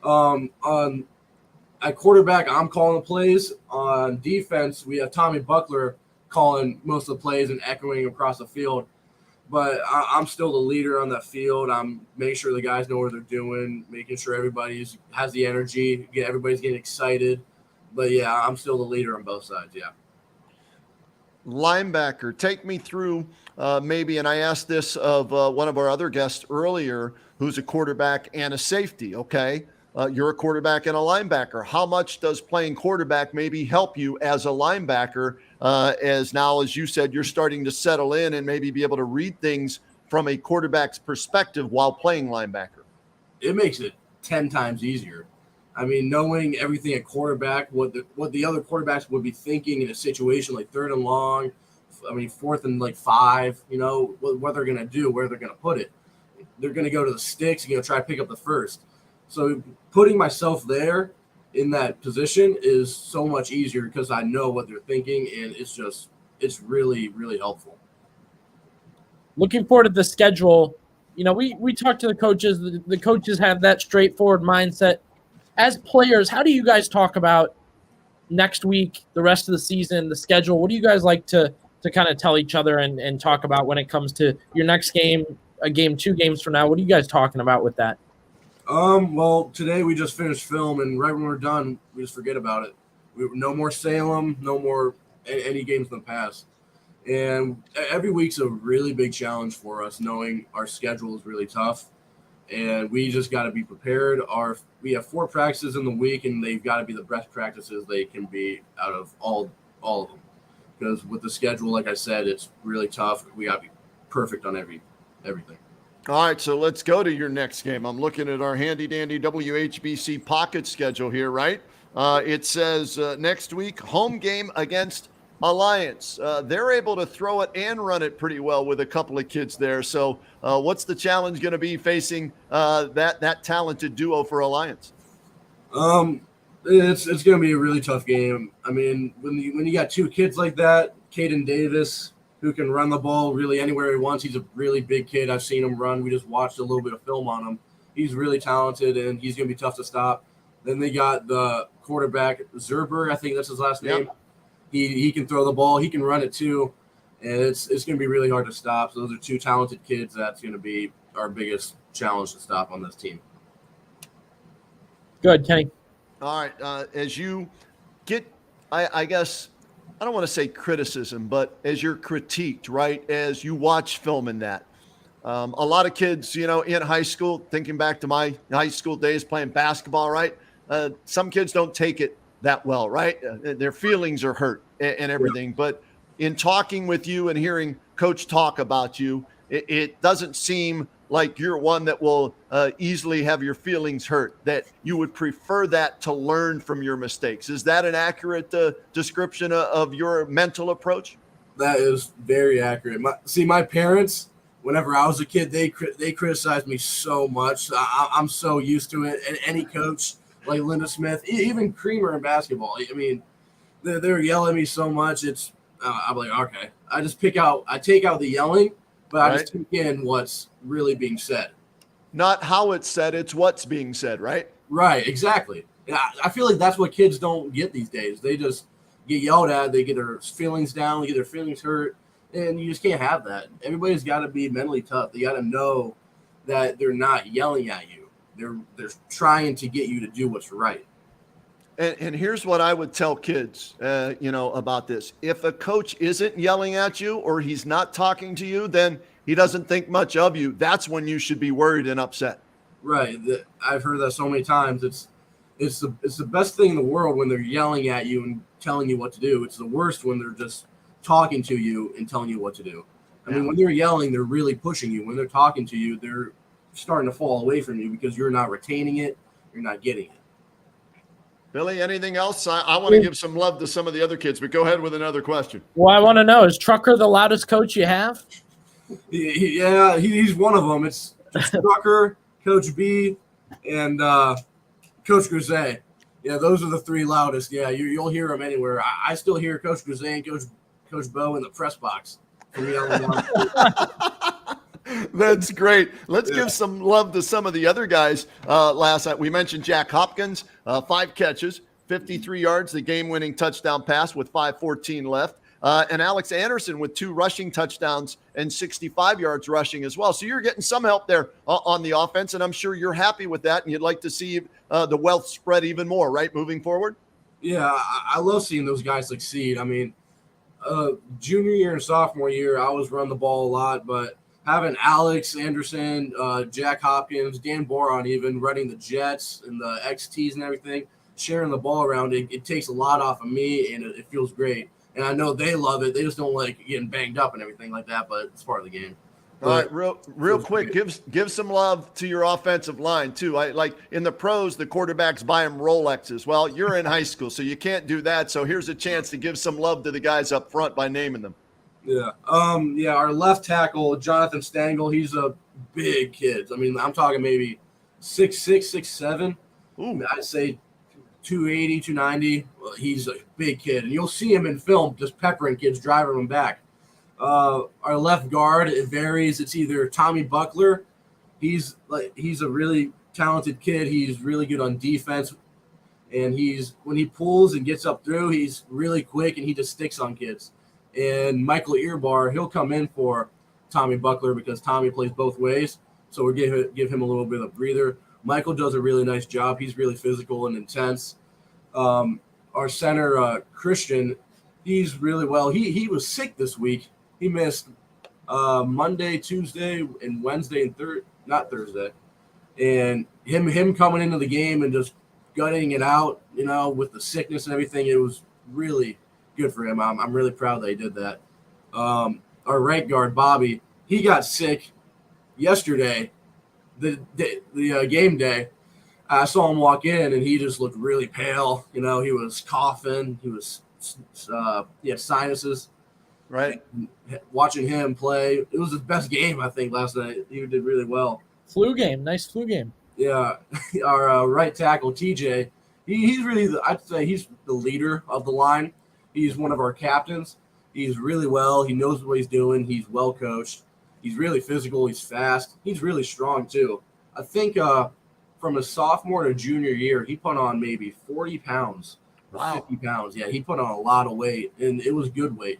At quarterback, I'm calling the plays. On defense, we have Tommy Buckler calling most of the plays and echoing across the field. But I'm still the leader on that field. I'm making sure the guys know what they're doing, making sure everybody has the energy, everybody's getting excited. But, yeah, I'm still the leader on both sides, yeah. Linebacker, take me through maybe, and I asked this of one of our other guests earlier, who's a quarterback and a safety, okay? You're a quarterback and a linebacker. How much does playing quarterback maybe help you as a linebacker, as now, as you said, you're starting to settle in and maybe be able to read things from a quarterback's perspective while playing linebacker? It makes it 10 times easier. I mean, knowing everything at quarterback, what the other quarterbacks would be thinking in a situation like 3rd and long, 4th and 5, what they're going to do, where they're going to put it. They're going to go to the sticks and try to pick up the first. So putting myself there in that position is so much easier because I know what they're thinking, and it's really, really helpful. Looking forward to the schedule we talk to the coaches. The coaches have that straightforward mindset. As players, how do you guys talk about next week, the rest of the season, the schedule? What do you guys like to kind of tell each other and talk about when it comes to your next game, a game, 2 games from now? What are you guys talking about with that? Well, today we just finished film, and right when we're done, we just forget about it. No more Salem, no more any games in the past. And every week's a really big challenge for us, knowing our schedule is really tough, and we just got to be prepared. We have 4 practices in the week, and they've got to be the best practices they can be out of all of them. Because with the schedule, like I said, it's really tough. We got to be perfect on everything. All right, so let's go to your next game. I'm looking at our handy-dandy WHBC pocket schedule here, right? It says next week, home game against Alliance. They're able to throw it and run it pretty well with a couple of kids there. So what's the challenge going to be facing that talented duo for Alliance? It's going to be a really tough game. I mean, when you got 2 kids like that, Caden Davis, who can run the ball really anywhere he wants. He's a really big kid. I've seen him run. We just watched a little bit of film on him. He's really talented, and he's going to be tough to stop. Then they got the quarterback, Zerber, I think that's his last name. Yep. He can throw the ball. He can run it too, and it's going to be really hard to stop. So those are 2 talented kids. That's going to be our biggest challenge to stop on this team. Good, Kenny. All right. As you get, I guess, I don't want to say criticism, but as you're critiqued, right, as you watch film in that, a lot of kids, in high school, thinking back to my high school days playing basketball, right, some kids don't take it that well, right? Their feelings are hurt and everything. Yeah. But in talking with you and hearing Coach talk about you, it doesn't seem like you're one that will easily have your feelings hurt, that you would prefer that to learn from your mistakes. Is that an accurate description of your mental approach? That is very accurate. My parents, whenever I was a kid, they criticized me so much. I'm so used to it. And any coach like Linda Smith, even Creamer in basketball, I mean, they're yelling at me so much. It's I'm like, okay. I take out the yelling, but I just take in what's really being said. Not how it's said, it's what's being said, right? Right, exactly. Yeah, I feel like that's what kids don't get these days. They just get yelled at, they get their feelings down, they get their feelings hurt, and you just can't have that. Everybody's got to be mentally tough. They got to know that they're not yelling at you. They're trying to get you to do what's right. And here's what I would tell kids, about this. If a coach isn't yelling at you or he's not talking to you, then he doesn't think much of you. That's when you should be worried and upset. Right. I've heard that so many times. It's the best thing in the world when they're yelling at you and telling you what to do. It's the worst when they're just talking to you and telling you what to do. I mean, when they're yelling, they're really pushing you. When they're talking to you, they're starting to fall away from you because you're not retaining it. You're not getting it. Billy, anything else? I want to give some love to some of the other kids, but go ahead with another question. Well, I want to know, is Trucker the loudest coach you have? Yeah, he's one of them. It's Trucker, Coach B, and Coach Grisey. Yeah, those are the 3 loudest. Yeah, you'll hear them anywhere. I still hear Coach Grisey and Coach Bo in the press box. That's great. Let's give some love to some of the other guys. Last night we mentioned Jack Hopkins, 5 catches, 53 yards, the game-winning touchdown pass with 5:14 left. And Alex Anderson with 2 rushing touchdowns and 65 yards rushing as well. So you're getting some help there on the offense, and I'm sure you're happy with that, and you'd like to see the wealth spread even more, right, moving forward? Yeah, I love seeing those guys succeed. I mean, junior year and sophomore year, I always run the ball a lot, but having Alex Anderson, Jack Hopkins, Dan Boron even running the Jets and the XTs and everything, sharing the ball around, it takes a lot off of me, and it feels great. And I know they love it. They just don't like getting banged up and everything like that, but it's part of the game. All right, real quick, give some love to your offensive line too. Like in the pros, the quarterbacks buy them Rolexes. Well, you're in high school, so you can't do that. So here's a chance to give some love to the guys up front by naming them. Yeah. Our left tackle, Jonathan Stangl, he's a big kid. I mean, I'm talking maybe 6'6", 6'7". Ooh. I'd say 280, 290. Well, he's a big kid. And you'll see him in film just peppering kids, driving them back. Our left guard, it varies. It's either Tommy Buckler he's a really talented kid. He's really good on defense, and when he pulls and gets up through, he's really quick and he just sticks on kids. And Michael Earbar, he'll come in for Tommy Buckler because Tommy plays both ways, so we'll give him a little bit of breather. Michael does a really nice job. He's really physical and intense. Our center, Christian, he's really well. He was sick this week. He missed Monday, Tuesday, and Wednesday and not Thursday. And him coming into the game and just gutting it out, with the sickness and everything, it was really good for him. I'm really proud that he did that. Our right guard, Bobby, he got sick yesterday, the game day. I saw him walk in, and he just looked really pale. He was coughing. He had sinuses. Right. Watching him play, it was his best game, I think, last night. He did really well. Nice flu game. Yeah. Our right tackle, TJ, he's really, I'd say he's the leader of the line. He's one of our captains. He's really well. He knows what he's doing. He's well coached. He's really physical. He's fast. He's really strong, too. I think from a sophomore to junior year, he put on maybe 40 pounds or 50 pounds. Yeah, he put on a lot of weight, and it was good weight.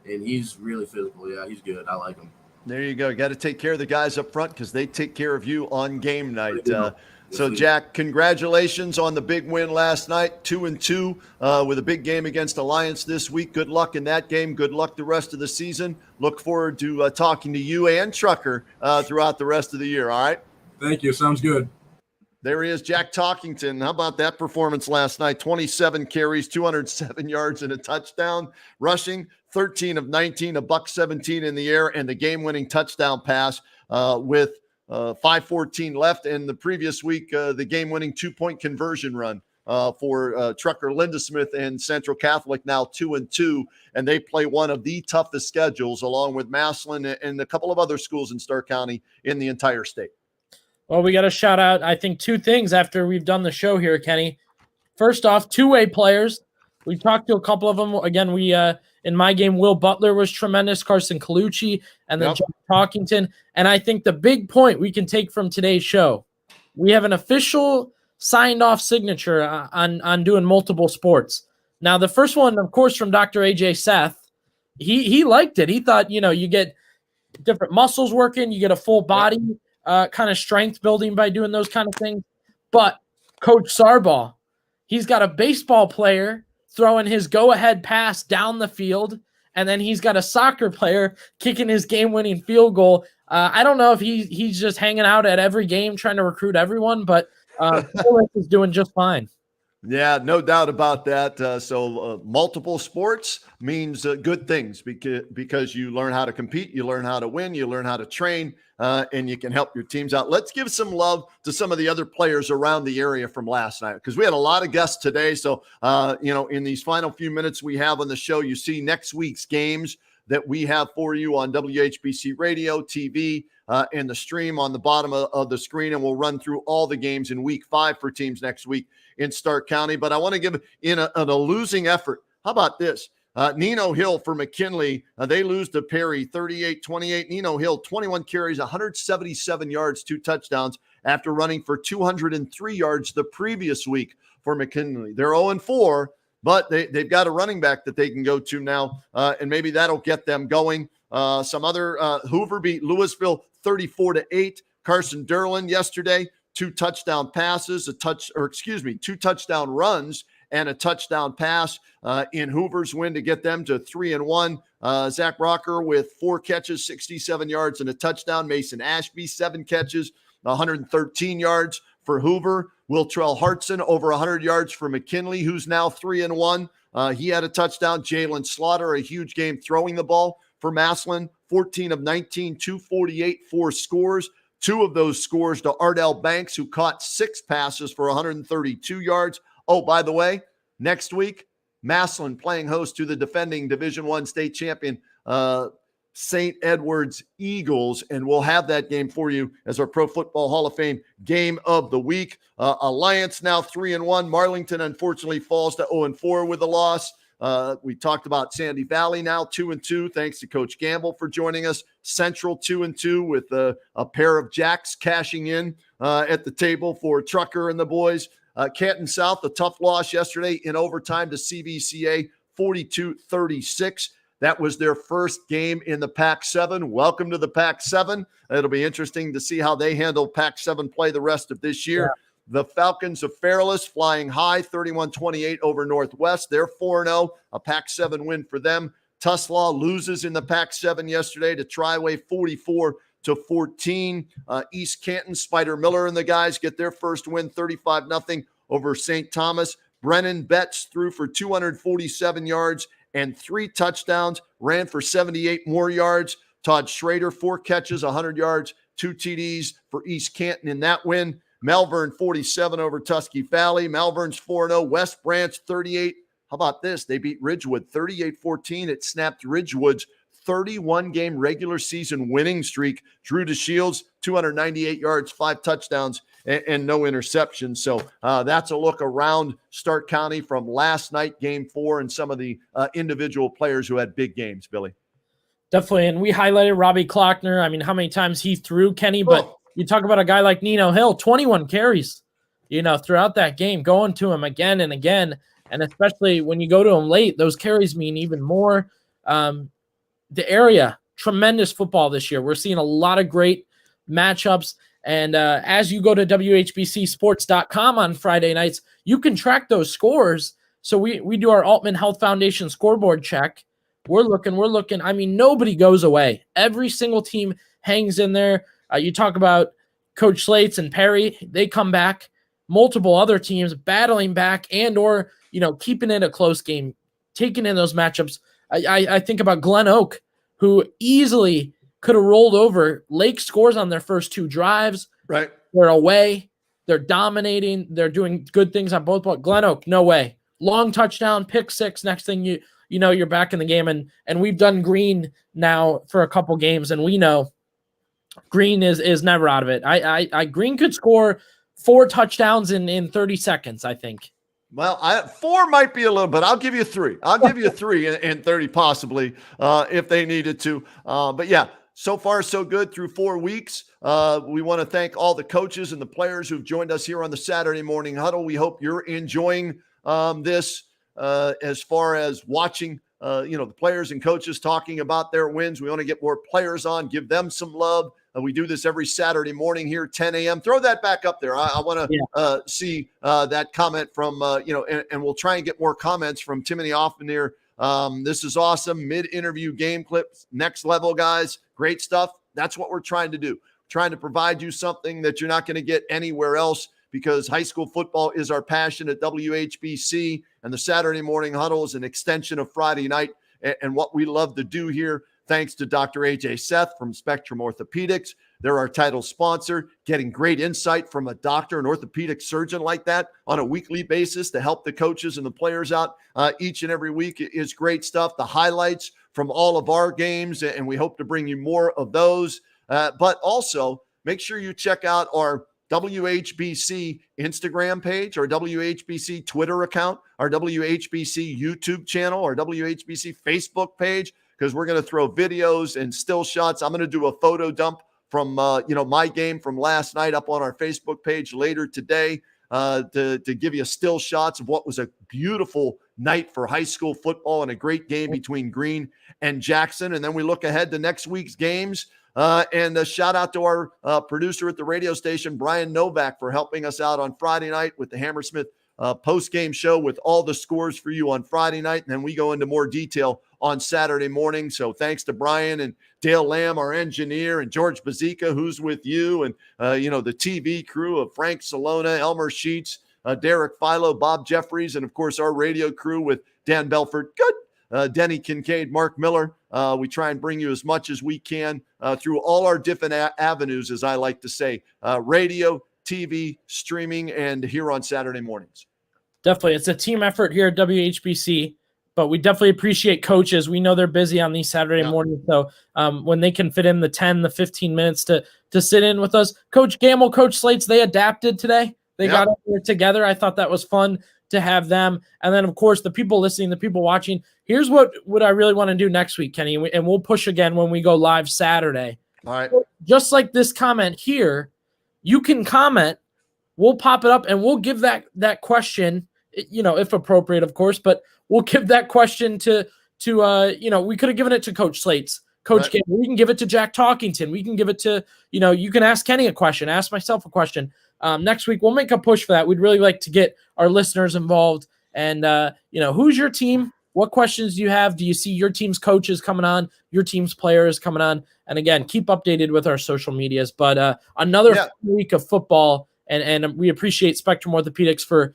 And he's really physical. Yeah, he's good. I like him. There you go. You got to take care of the guys up front because they take care of you on game night. So, Jack, congratulations on the big win last night, 2-2 with a big game against Alliance this week. Good luck in that game. Good luck the rest of the season. Look forward to talking to you and Trucker throughout the rest of the year, all right? Thank you. Sounds good. There he is, Jack Talkington. How about that performance last night? 27 carries, 207 yards, and a touchdown. Rushing, 13 of 19, $117 in the air, and the game-winning touchdown pass with 5:14 left. And the previous week, the game-winning two-point conversion run for Trucker Lindesmith and Central Catholic, now 2-2, and they play one of the toughest schedules along with Massillon and a couple of other schools in Stark County in the entire state. Well, we got to shout out, I think, two things after we've done the show here, Kenny. First off, two-way players. We talked to a couple of them. Again, in my game, Will Butler was tremendous, Carson Colucci, and then Jack Talkington. And I think the big point we can take from today's show, we have an official signed-off signature on doing multiple sports. Now, the first one, of course, from Dr. AJ Seth. He liked it. He thought, you get different muscles working, you get a full body kind of strength building by doing those kind of things. But Coach Sarbaugh, he's got a baseball player throwing his go-ahead pass down the field, and then he's got a soccer player kicking his game-winning field goal. I don't know if he's just hanging out at every game trying to recruit everyone, but is doing just fine. Yeah, no doubt about that. So multiple sports means good things because you learn how to compete, you learn how to win, you learn how to train, and you can help your teams out. Let's give some love to some of the other players around the area from last night because we had a lot of guests today. So, in these final few minutes we have on the show, you see next week's games that we have for you on WHBC radio, TV, and the stream on the bottom of the screen. And we'll run through all the games in week 5 for teams next week in Stark County. But I want to give in a losing effort. How about this? Nino Hill for McKinley. They lose to Perry 38-28. Nino Hill, 21 carries, 177 yards, 2 touchdowns after running for 203 yards the previous week for McKinley. They're 0-4. But they've got a running back that they can go to now, and maybe that'll get them going. Some other Hoover beat Louisville 34-8. Carson Derlin yesterday, 2 touchdown passes, 2 touchdown runs, and a touchdown pass in Hoover's win to get them to 3-1. Zach Rocker with 4 catches, 67 yards, and a touchdown. Mason Ashby, 7 catches, 113 yards for Hoover. Wiltrell Hartson over 100 yards for McKinley, who's now 3-1. He had a touchdown. Jalen Slaughter, a huge game throwing the ball for Massillon, 14 of 19, 248, 4 scores. 2 of those scores to Ardell Banks, who caught 6 passes for 132 yards. Oh, by the way, next week, Massillon playing host to the defending Division I state champion St. Edward's Eagles, and we'll have that game for you as our Pro Football Hall of Fame game of the week. Alliance now 3-1. Marlington unfortunately falls to 0-4 with a loss. We talked about Sandy Valley now 2-2. Thanks to Coach Gamble for joining us. Central 2-2 with a pair of Jacks cashing in at the table for Trucker and the boys. Canton South, a tough loss yesterday in overtime to CVCA, 42-36. That was their first game in the Pac-7. Welcome to the Pac-7. It'll be interesting to see how they handle Pac-7 play the rest of this year. Yeah. The Falcons of Fairless flying high, 31-28 over Northwest. They're 4-0, a Pac-7 win for them. Tuslaw loses in the Pac-7 yesterday to Triway, 44-14. East Canton, Spider Miller and the guys get their first win, 35-0 over St. Thomas. Brennan Betts threw for 247 yards and 3 touchdowns, ran for 78 more yards. Todd Schrader, 4 catches, 100 yards, 2 TDs for East Canton in that win. Malvern, 47 over Tuskegee Valley. Malvern's 4-0. West Branch, 38. How about this? They beat Ridgewood 38-14. It snapped Ridgewood's 31-game regular season winning streak. Drew DeShields, 298 yards, 5 touchdowns, and no interceptions. So that's a look around Stark County from last night, game 4, and some of the individual players who had big games, Billy. Definitely, and we highlighted Robbie Klockner. I mean, how many times he threw, Kenny, but you talk about a guy like Nino Hill, 21 carries, throughout that game, going to him again and again, and especially when you go to him late, those carries mean even more. The area, tremendous football this year. We're seeing a lot of great matchups. And as you go to WHBCsports.com on Friday nights, you can track those scores. So we do our Altman Health Foundation scoreboard check. We're looking. I mean, nobody goes away. Every single team hangs in there. You talk about Coach Slates and Perry. They come back. Multiple other teams battling back and or, keeping it a close game, taking in those matchups. I think about Glen Oak, who easily could have rolled over. Lake scores on their first 2 drives. Right. They're away. They're dominating. They're doing good things on both. But Glen Oak, no way. Long touchdown, pick 6. Next thing you know, you're back in the game. And we've done Green now for a couple games, and we know Green is never out of it. Green could score 4 touchdowns in 30 seconds, I think. Well, 4 might be a little, but I'll give you 3. I'll give you 3 in 30 possibly if they needed to. But yeah, so far so good through 4 weeks. We want to thank all the coaches and the players who've joined us here on the Saturday Morning Huddle. We hope you're enjoying this as far as watching, the players and coaches talking about their wins. We want to get more players on, give them some love. We do this every Saturday morning here, 10 a.m. Throw that back up there. I want to see that comment from, and we'll try and get more comments from Timothy Offenir. This is awesome. Mid-interview game clips, next level, guys. Great stuff. That's what we're trying to do. Trying to provide you something that you're not going to get anywhere else, because high school football is our passion at WHBC, and the Saturday Morning Huddle is an extension of Friday night and what we love to do here. Thanks to Dr. A.J. Seth from Spectrum Orthopedics. They're our title sponsor, getting great insight from a doctor, an orthopedic surgeon like that on a weekly basis to help the coaches and the players out each and every week is great stuff. The highlights from all of our games, and we hope to bring you more of those. But also, make sure you check out our WHBC Instagram page, our WHBC Twitter account, our WHBC YouTube channel, our WHBC Facebook page, because we're going to throw videos and still shots. I'm going to do a photo dump from, my game from last night up on our Facebook page later today to give you still shots of what was a beautiful night for high school football and a great game between Green and Jackson. And then we look ahead to next week's games. And a shout out to our producer at the radio station, Brian Novak, for helping us out on Friday night with the Hammersmith post-game show with all the scores for you on Friday night. And then we go into more detail on Saturday morning. So thanks to Brian and Dale Lamb, our engineer, and George Bazika, who's with you, and, the TV crew of Frank Salona, Elmer Sheets, Derek Philo, Bob Jeffries, and, of course, our radio crew with Dan Belford, Denny Kincaid, Mark Miller. We try and bring you as much as we can through all our different avenues, as I like to say, radio, TV, streaming, and here on Saturday mornings. Definitely. It's a team effort here at WHBC, but we definitely appreciate coaches. We know they're busy on these Saturday mornings. So when they can fit in the 10, the 15 minutes to sit in with us, Coach Gamble, Coach Slates, they adapted today. They got up there together. I thought that was fun to have them. And then, of course, the people listening, the people watching. Here's what I really want to do next week, Kenny, and we'll push again when we go live Saturday. All right. Just like this comment here, you can comment. We'll pop it up and we'll give that question, if appropriate, of course, but we'll give that question to we could have given it to Coach Slates. Coach Right. Gabe, we can give it to Jack Talkington. We can give it to, you can ask Kenny a question, ask myself a question. Next week, we'll make a push for that. We'd really like to get our listeners involved. And, who's your team? What questions do you have? Do you see your team's coaches coming on, your team's players coming on? And again, keep updated with our social medias. But another week of football, and we appreciate Spectrum Orthopedics for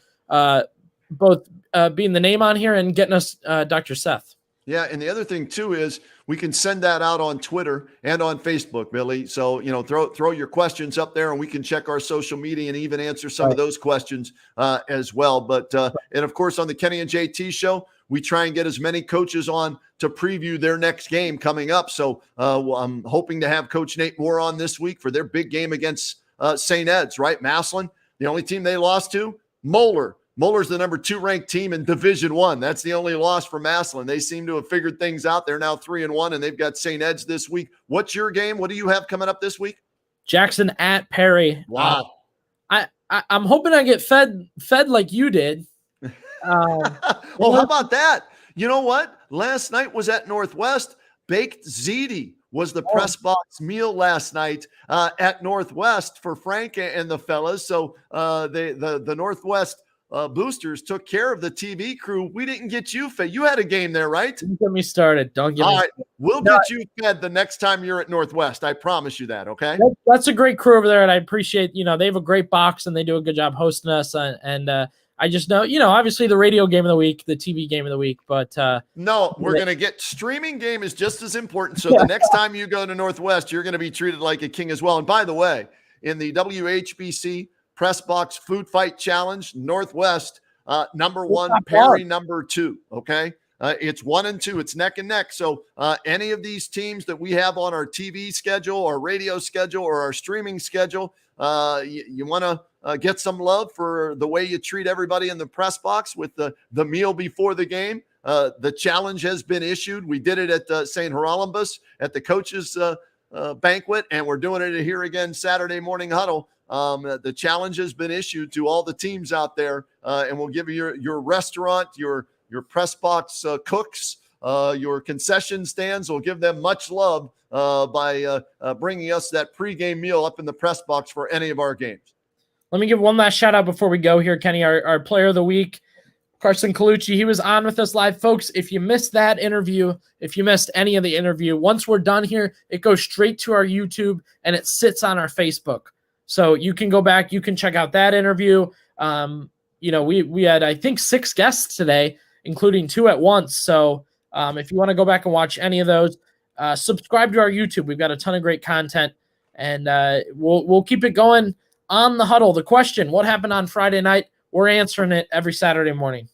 both being the name on here and getting us Dr. Seth. Yeah, and the other thing too is we can send that out on Twitter and on Facebook, Billy. So throw your questions up there, and we can check our social media and even answer some of those questions as well. But and of course on the Kenny and JT show, we try and get as many coaches on to preview their next game coming up. So I'm hoping to have Coach Nate Moore on this week for their big game against St. Ed's, right? Massillon, the only team they lost to, Moeller. Moeller's the number 2 ranked team in Division I. That's the only loss for Massillon. They seem to have figured things out. They're now 3-1, and they've got St. Ed's this week. What's your game? What do you have coming up this week? Jackson at Perry. Wow. I'm hoping I get fed like you did. Well, how about that? You know what? Last night was at Northwest. Baked ziti was the press box meal last night at Northwest for Frank and the fellas. So the Northwest boosters took care of the TV crew. We didn't get you fed. You had a game there, right? Don't get me started. Don't get me started. All right. We'll get you fed the next time you're at Northwest. I promise you that, okay? That's a great crew over there, and I appreciate, they have a great box, and they do a good job hosting us. And I just know, obviously the radio game of the week, the TV game of the week, but no, we're going to get streaming game is just as important. So the next time you go to Northwest, you're going to be treated like a king as well. And by the way, in the WHBC Press Box Food Fight Challenge, Northwest, number 1, Perry number 2. Okay. It's 1 and 2. It's neck and neck. So any of these teams that we have on our TV schedule, our radio schedule, or our streaming schedule, you want to get some love for the way you treat everybody in the press box with the meal before the game. The challenge has been issued. We did it at St. Hieronymus at the coaches banquet, and we're doing it here again Saturday morning huddle. The challenge has been issued to all the teams out there, and we'll give you your restaurant, your press box cooks, your concession stands. We'll give them much love by bringing us that pregame meal up in the press box for any of our games. Let me give one last shout out before we go here, Kenny, our player of the week, Carson Colucci. He was on with us live. Folks, if you missed that interview, if you missed any of the interview, once we're done here, it goes straight to our YouTube and it sits on our Facebook. So you can go back, you can check out that interview. We had, I think, 6 guests today, including 2 at once. So if you want to go back and watch any of those, subscribe to our YouTube. We've got a ton of great content, and we'll keep it going on the Huddle. The question, what happened on Friday night? We're answering it every Saturday morning.